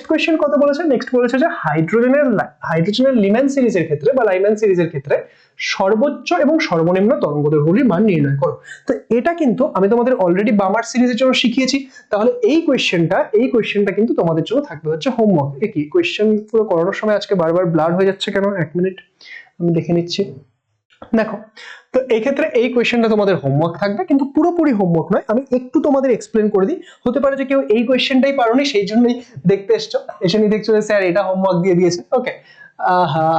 Speaker 1: কোয়েশ্চেন কত বলেছে, নেক্সট বলেছে যে হাইড্রোজেনের লিম্যান সিরিজের ক্ষেত্রে বা লাইম্যান সিরিজের ক্ষেত্রে সর্বোচ্চ এবং সর্বনিম্ন তরঙ্গদৈর্ঘ্যের মান নির্ণয় করো। তো এটা কিন্তু আমি তোমাদের অলরেডি বামার সিরিজের জন্য শিখিয়েছি। তাহলে এই কোয়েশ্চেনটা কিন্তু তোমাদের জন্য থাকবে হচ্ছে হোমওয়ার্ক। কি কোয়েশ্চেন পুরো করানোর সময় আজকে বারবার ব্লার হয়ে যাচ্ছে কেন, এক মিনিট আমি দেখে নিচ্ছি। দেখো, তো এই ক্ষেত্রে এই কোয়েশ্চেনটা তোমাদের হোমওয়ার্ক থাকবে, কিন্তু পুরোপুরি হোমওয়ার্ক নয়, আমি একটু তোমাদের এক্সপ্লেন করে দিই। হতে পারে যে কেউ এই কোয়েশ্চেনটাই পারোনি, সেই জন্যই দেখতে এসে নিয়ে দেখছো যে স্যার এটা হোমওয়ার্ক দিয়ে দিয়েছে। ওকে,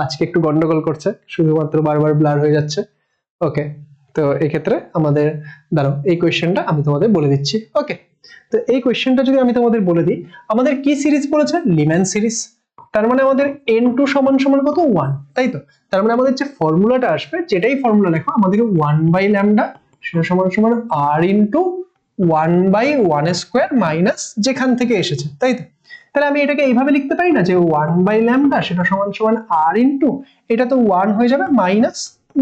Speaker 1: আজকে একটু গন্ডগোল করছে, শুধুমাত্র বারবার ব্লার হয়ে যাচ্ছে। ওকে, তো এই ক্ষেত্রে আমাদের দাঁড়াও, এই কোয়েশ্চেনটা আমি তোমাদের বলে দিচ্ছি। ওকে, তো এই কোয়েশ্চেনটা যদি আমি তোমাদের বলে দিই, আমাদের কি সিরিজ বলেছে, লিম্যান সিরিজ। তার মানে আমাদের n2 সমান সমান কত, 1, তাই তো? তার মানে আমাদের যে ফর্মুলাটা আসবে, যেটাই ফর্মুলা লেখো, আমাদের 1/λ সেটা সমান সমান r ইনটু 1/1² মাইনাস যেখান থেকে এসেছে, তাই তো? তাহলে আমি এটাকে এইভাবে লিখতে পারি না যে 1/λ সেটা সমান সমান r ইনটু, এটা তো 1 হয়ে যাবে মাইনাস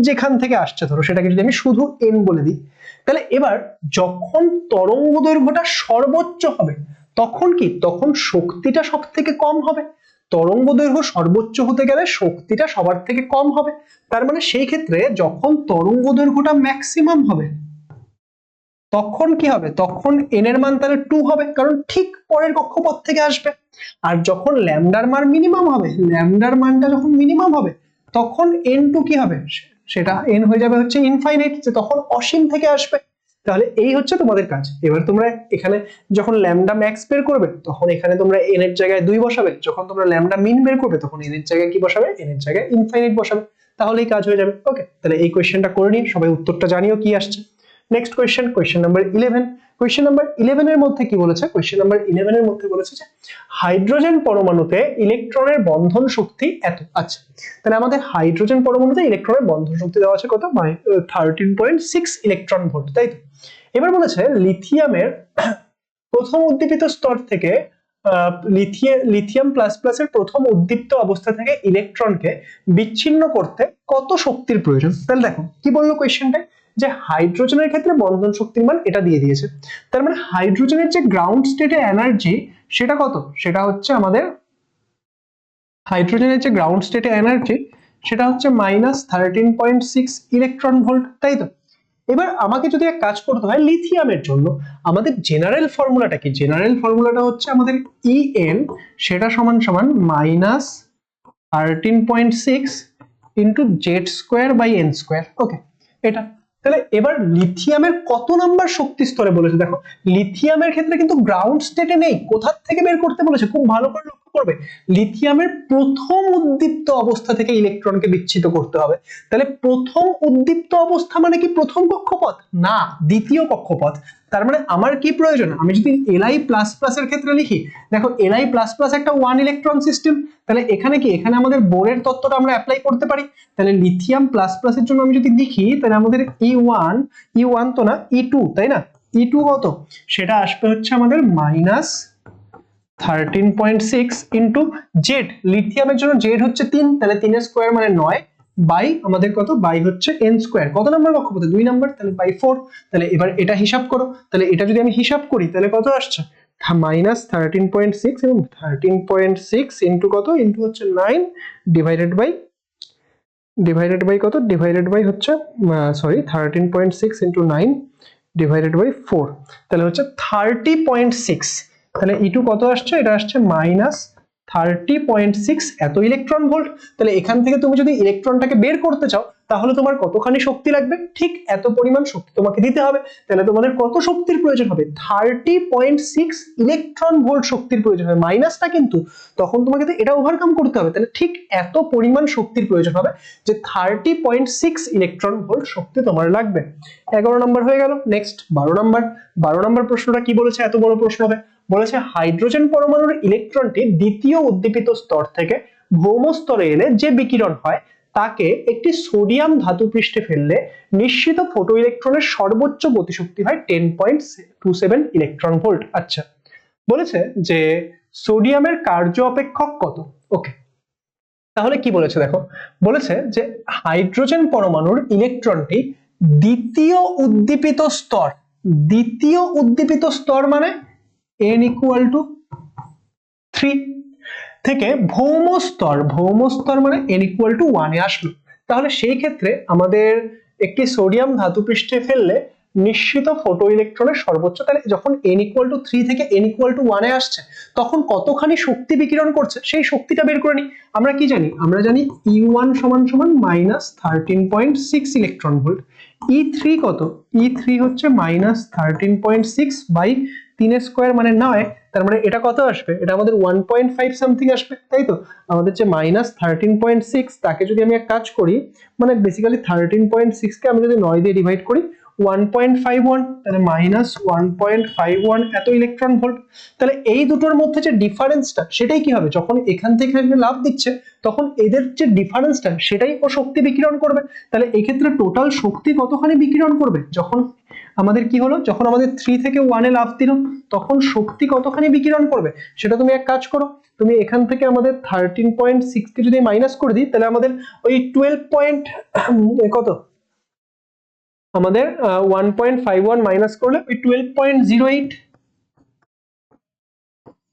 Speaker 1: যেখান থেকে আসছে, ধরো সেটাকে যদি আমি শুধু n বলে দিই। তাহলে এবার যখন তরঙ্গ দৈর্ঘ্যটা সর্বোচ্চ হবে তখন কি, তখন শক্তিটা সব থেকে কম হবে। তরঙ্গ দৈর্ঘ্য সর্বোচ্চ হতে গেলে শক্তিটা সবার থেকে কম হবে। তার মানে সেই ক্ষেত্রে যখন তরঙ্গ দৈর্ঘ্যটা ম্যাক্সিমাম হবে তখন কি হবে, তখন n এর মান তাহলে 2 হবে, কারণ ঠিক পরের কক্ষপথ থেকে আসবে। আর যখন ল্যামডার মান মিনিমাম হবে, ল্যামডার মানটা যখন মিনিমাম হবে তখন n2 কি হবে, সেটা n হয়ে যাবে হচ্ছে ইনফাইনাইট, যে তখন অসীম থেকে আসবে। তাহলে এই হচ্ছে তোমাদের কাজ। এবার তোমরা এখানে যখন ল্যামডা ম্যাক্স বের করবে তখন এখানে তোমরা n এর জায়গায় 2 বসাবে, যখন তোমরা ল্যামডা মিন বের করবে তখন n এর জায়গায় কি বসাবে, n এর জায়গায় ইনফাইনাইট বসাবে, তাহলেই কাজ হয়ে যাবে। ওকে, তাহলে এই কোয়েশ্চেনটা করে নিয়ে সবাই উত্তরটা জানিও কি আসছে। Next question number 11। Question number 11 এর মধ্যে কি বলেছে, কোয়েশ্চেন নাম্বার 11 এর মধ্যে বলেছে যে হাইড্রোজেন পরমাণুতে ইলেকট্রনের বন্ধন শক্তি এত। আচ্ছা, তাহলে আমাদের হাইড্রোজেন পরমাণুতে ইলেকট্রনের বন্ধন শক্তি দেওয়া আছে কত, 13.6 ইলেকট্রন ভোল্ট, তাই তো? এবার বলেছে লিথিয়ামের প্রথম উদ্দীপিত স্তর থেকে লিথিয়াম প্লাস প্লাসের প্রথম উদ্দীপ্ত অবস্থা থেকে ইলেকট্রনকে বিচ্ছিন্ন করতে কত শক্তির প্রয়োজন। তাহলে দেখো কি বললো কোয়েশ্চেনটায়, যে হাইড্রোজেনের ক্ষেত্রে বন্ধন শক্তির মান এটা দিয়ে দিয়েছে। তার মানে হাইড্রোজেনের যে গ্রাউন্ড স্টেটে এনার্জি সেটা কত, সেটা হচ্ছে আমাদের হাইড্রোজেনের যে গ্রাউন্ড স্টেটে এনার্জি সেটা হচ্ছে -13.6 ইলেকট্রন ভোল্ট, তাই তো? এবার আমাকে যদি এক কাজ করতে হয় লিথিয়ামের জন্য, আমাদের জেনারেল ফর্মুলাটা কি, জেনারেল ফর্মুলাটা হচ্ছে আমাদের En সেটা সমান সমান -13.6 ইন্টু Z²/n²। ওকে, এটা। তাহলে এবার লিথিয়ামের কত নাম্বার শক্তি স্তরে বলেছে, দেখো লিথিয়ামের ক্ষেত্রে কিন্তু গ্রাউন্ড স্টেটে নেই, কোথা থেকে বের করতে বলেছে খুব ভালো করে লক্ষ্য করবে, লিথিয়ামের প্রথম উদ্দীপ্ত অবস্থা থেকে ইলেকট্রনকে বিচ্ছিন্ন করতে হবে। তাহলে প্রথম উদ্দীপ্ত অবস্থা মানে কি প্রথম কক্ষপথ না, দ্বিতীয় কক্ষপথ। তার মানে আমার কি প্রয়োজন, আমি যদি Li++ এর ক্ষেত্রে লিখি, দেখো Li++ একটা 1 ইলেকট্রন সিস্টেম, তাহলে এখানে কি, এখানে আমাদের বোরের তত্ত্বটা আমরা অ্যাপ্লাই করতে পারি। তাহলে লিথিয়াম প্লাস প্লাস এর জন্য আমি যদি লিখি, তাহলে আমাদের E1 তো না, E2, তাই না? E2 কত, সেটা আসবে হচ্ছে আমাদের -13.6 ইন্টু জেড, লিথিয়ামের জন্য জেড হচ্ছে 3, তাহলে 3² মানে 9 বাই আমাদের কত, বাই হচ্ছে n², কত নাম্বার কক্ষপথে, 2 নাম্বার, তাহলে বাই 4। তাহলে এবার এটা হিসাব করো, তাহলে এটা যদি আমি হিসাব করি তাহলে কত আসছে, -13.6 এবং 13.6 ইন্টু কত, ইন্টু হচ্ছে 9 ডিভাইডেড বাই কত, ডিভাইডেড বাই হচ্ছে 13.6 ইন্টু 9 ডিভাইডেড বাই 4, তাহলে হচ্ছে 30.6। তাহলে E2 কত আসছে, এটা আসছে -30.6 এত ইলেকট্রন ভোল্ট। তাহলে এখান থেকে তুমি যদি ইলেকট্রনটাকে বের করতে চাও তাহলে তোমার কতখানি শক্তি লাগবে, ঠিক এত পরিমাণ শক্তি তোমাকে দিতে হবে। তাহলে তোমাদের কত শক্তির প্রয়োজন হবে, 30.6 ইলেকট্রন ভোল্ট শক্তির প্রয়োজন হবে। মাইনাসটা কিন্তু তখন তোমাকে তো এটা ওভারকাম করতে হবে, তাহলে ঠিক এত পরিমাণ শক্তির প্রয়োজন হবে, যে 30.6 ইলেকট্রন ভোল্ট শক্তি তোমার লাগবে। 11 নম্বর হয়ে গেল। নেক্সট 12 নম্বর প্রশ্নটা কি বলেছে, এত বড় প্রশ্ন হবে, বলেছে হাইড্রোজেন পরমাণুর ইলেকট্রনটি দ্বিতীয় উদ্দীপিত স্তর থেকে ভৌম স্তরে এলে যে বিকিরণ হয় তাকে একটি সোডিয়াম ধাতু পৃষ্ঠে ফেললে নিশ্চিত ফটো ইলেকট্রনের সর্বোচ্চ গতিশক্তি হয় 10.27 ইলেকট্রন ভোল্ট। আচ্ছা, বলেছে যে সোডিয়ামের কার্য অপেক্ষক কত। ওকে, তাহলে কি বলেছে দেখো, বলেছে যে হাইড্রোজেন পরমাণুর ইলেকট্রনটি দ্বিতীয় উদ্দীপিত স্তর মানে n = 3 থেকে ভৌম স্তর মানে n = 1 এ আসলো। তাহলে সেই ক্ষেত্রে আমাদের একটি সোডিয়াম ধাতু পৃষ্ঠে ফেললে নিশ্চিত ফটো ইলেকট্রনের সর্বোচ্চ, তাহলে যখন n = 3 থেকে n = 1 এ আসছে তখন কতখানি শক্তি বিকিরণ করছে সেই শক্তিটা বের করে নিই। আমরা কি জানি, আমরা জানি E1 = -13.6 ইলেকট্রন ভোল্ট। E3 কত, E3 হচ্ছে -13.6 বাই 3 মানে 9, তার মানে এটা কত আসবে, এটা আমাদের 1.5 সামথিং আসবে, তাই তো। আমাদের যে -13.6 তাকে যদি আমি এক কাজ করি, মানে বেসিক্যালি 13.6 কে আমি যদি 9 দিয়ে ডিভাইড করি 1.51, তাহলে -1.51 এত ইলেকট্রন ভোল্ট। তাহলে এই দুটোর মধ্যে যে ডিফারেন্সটা সেটাই কি হবে, যখন এখান থেকে লাভ দিচ্ছে তখন এদের যে ডিফারেন্সটা সেটাই ও শক্তি বিকিরণ করবে। তাহলে এই ক্ষেত্রে টোটাল শক্তি কতখানি বিকিরণ করবে, যখন আমাদের কি হলো, যখন আমাদের 3 থেকে 1 এ লাভ দিল তখন শক্তি কতখানি বিকিরণ করবে সেটা তুমি এক কাজ করো, তুমি এখান থেকে আমাদের 13.6 কে যদি মাইনাস করে দিই তাহলে আমাদের ওই 12 কত, আমাদের 1.51 মাইনাস করলে ওই 12.08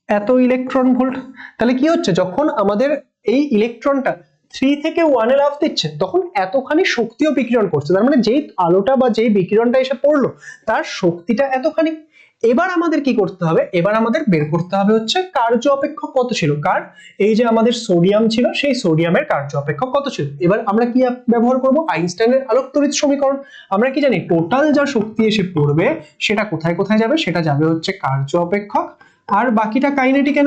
Speaker 1: এত ইলেকট্রন ভোল্ট। তাহলে কি হচ্ছে, যখন আমাদের এই ইলেকট্রনটা 3 থেকে 1 এ লাফ দিচ্ছে তখন এতখানি শক্তিও বিকিরণ করছে, তার মানে যেই আলোটা বা যেই বিকিরণটা এসে পড়লো তার শক্তিটা এতখানি। এবার আমাদের কি করতে হবে, এবার আমাদের বের করতে হবে হচ্ছে কার্য অপেক্ষক কত ছিল, কার, এই যে আমাদের সোডিয়াম ছিল সেই সোডিয়ামের কার্য অপেক্ষক কত ছিল। এবার আমরা কি ব্যবহার করব, আইনস্টাইনের আলোক তড়িৎ সমীকরণ। আমরা কি জানি, টোটাল যা শক্তি এসে পড়বে সেটা কোথায় কোথায় যাবে, সেটা যাবে হচ্ছে কার্য অপেক্ষক, আর বাকিটা কাইনেটিক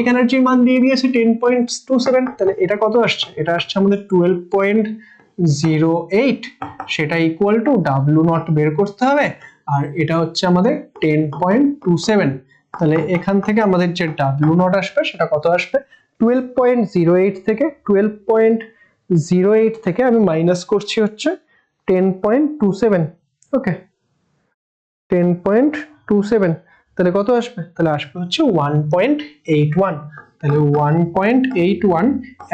Speaker 1: এনার্জির মান দিয়ে দিয়েছে 10.27, তাহলে এটা কত আসছে, এটা আসছে আমাদের 12.08, সেটা ইকুয়াল টু W0 বের করতে হবে, আর এটা হচ্ছে আমাদের 10.27। তাহলে এখান থেকে আমাদের যে W0 আসবে সেটা কত আসবে, 12.08 থেকে আমি মাইনাস করছি হচ্ছে 10.27, ওকে 10.27, তাহলে কত আসবে, তাহলে আসবে হচ্ছে 1.81, তাহলে 1.81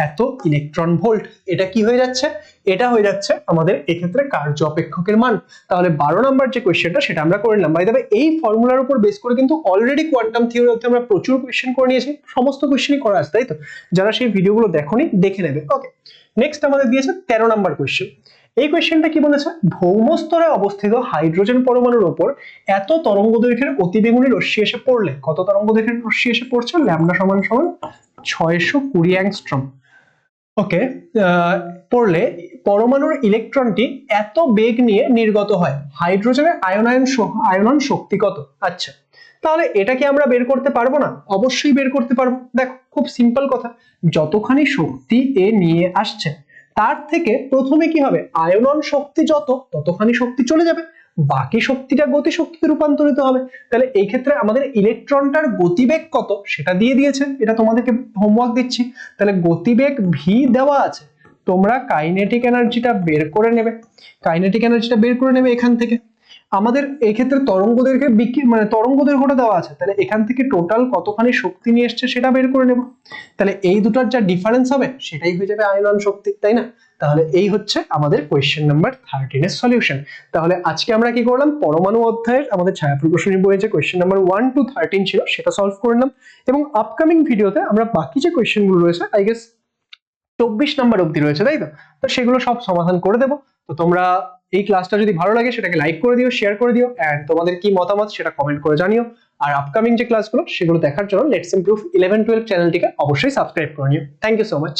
Speaker 1: এত ইলেকট্রন ভোল্ট। এটা কি হয়ে যাচ্ছে, এটা হয়ে যাচ্ছে আমাদের এক্ষেত্রে কার্য অপেক্ষকের মান। তাহলে 12 নম্বর যে কোশ্চেনটা সেটা আমরা করে নিলাম। বাই দ্য ওয়ে এই ফর্মুলার উপর বেস করে কিন্তু অলরেডি কোয়ান্টাম থিওরিতে আমরা প্রচুর কোশ্চেন করে নিয়েছি, সমস্ত কোশ্চেনই করা আছে, তাই তো। যারা সেই ভিডিওগুলো দেখোনি দেখে নেবে। ওকে, নেক্সট আমাদের দিয়েছে 13 নম্বর কোশ্চেন। এই কোশ্চেনটা কি বলেছে, ভৌম স্তরে অবস্থিত হাইড্রোজেন পরমাণুর উপর এত তরঙ্গ দৈর্ঘ্যের অতিবেগুনি রশ্মি এসে পড়লে, কত তরঙ্গ দৈর্ঘ্যের রশ্মি এসে পড়ছে, ল্যামডা সমান 620 অ্যাংস্ট্রম, ওকে, পড়লে পরমাণুর ইলেকট্রনটি এত বেগ নিয়ে নির্গত হয়, হাইড্রোজেনের আয়নন শক্তি কত। আচ্ছা, তাহলে এটা কি আমরা বের করতে পারবো না, অবশ্যই বের করতে পারবো। দেখো খুব সিম্পল কথা, যতখানি শক্তি এ নিয়ে আসছে তার থেকে প্রথমে কি হবে, আয়নন শক্তি যত ততখানি শক্তি চলে যাবে, বাকি শক্তিটা গতি শক্তিতে রূপান্তরিত হবে। তাহলে এই ক্ষেত্রে আমাদের ইলেকট্রনটার গতিবেগ কত সেটা দিয়ে দিয়েছে, এটা তোমাদেরকে হোমওয়ার্ক দিচ্ছি। তাহলে গতিবেগ ভি দেওয়া আছে, তোমরা কাইনেটিক এনার্জিটা বের করে নেবে, এখান থেকে। আমাদের এই ক্ষেত্রে তরঙ্গ দৈর্ঘ্যের মানে তরঙ্গ দৈর্ঘ্যটা দেওয়া আছে, তাহলে এখান থেকে টোটাল কতখানি শক্তি নিয়ে এসছে সেটা বের করে নেব। তাহলে এই দুটার যা ডিফারেন্স হবে সেটাই হয়ে যাবে আয়নন শক্তি, তাই না। তাহলে এই হচ্ছে আমাদের কোয়েশ্চেন নাম্বার 13 এর সলিউশন। তাহলে আজকে আমরা কি করলাম, পরমাণু অধ্যায়ের আমাদের ছায়া প্রকৌশলী বইয়ে যে কোয়েশ্চেন নাম্বার 1 to 13 ছিল সেটা সলভ করলাম, এবং আপকামিং ভিডিওতে আমরা বাকি যে কোয়েশ্চেন গুলো রয়েছে আই গেস 24 নাম্বার অবধি রয়েছে, তাই তো, তো সেগুলো সব সমাধান করে দেবো। তো তোমরা এই ক্লাসটা যদি ভালো লাগে সেটাকে লাইক করে দিও, শেয়ার করে দিও, এন্ড তোমাদের কি মতামত সেটা কমেন্ট করে জানিও। আর আপকামিং যে ক্লাসগুলো সেগুলো দেখার জন্য লেটস ইমপ্রুভ 11-12 চ্যানেলটিকে অবশ্যই সাবস্ক্রাইব করে নিও। Thank you so much.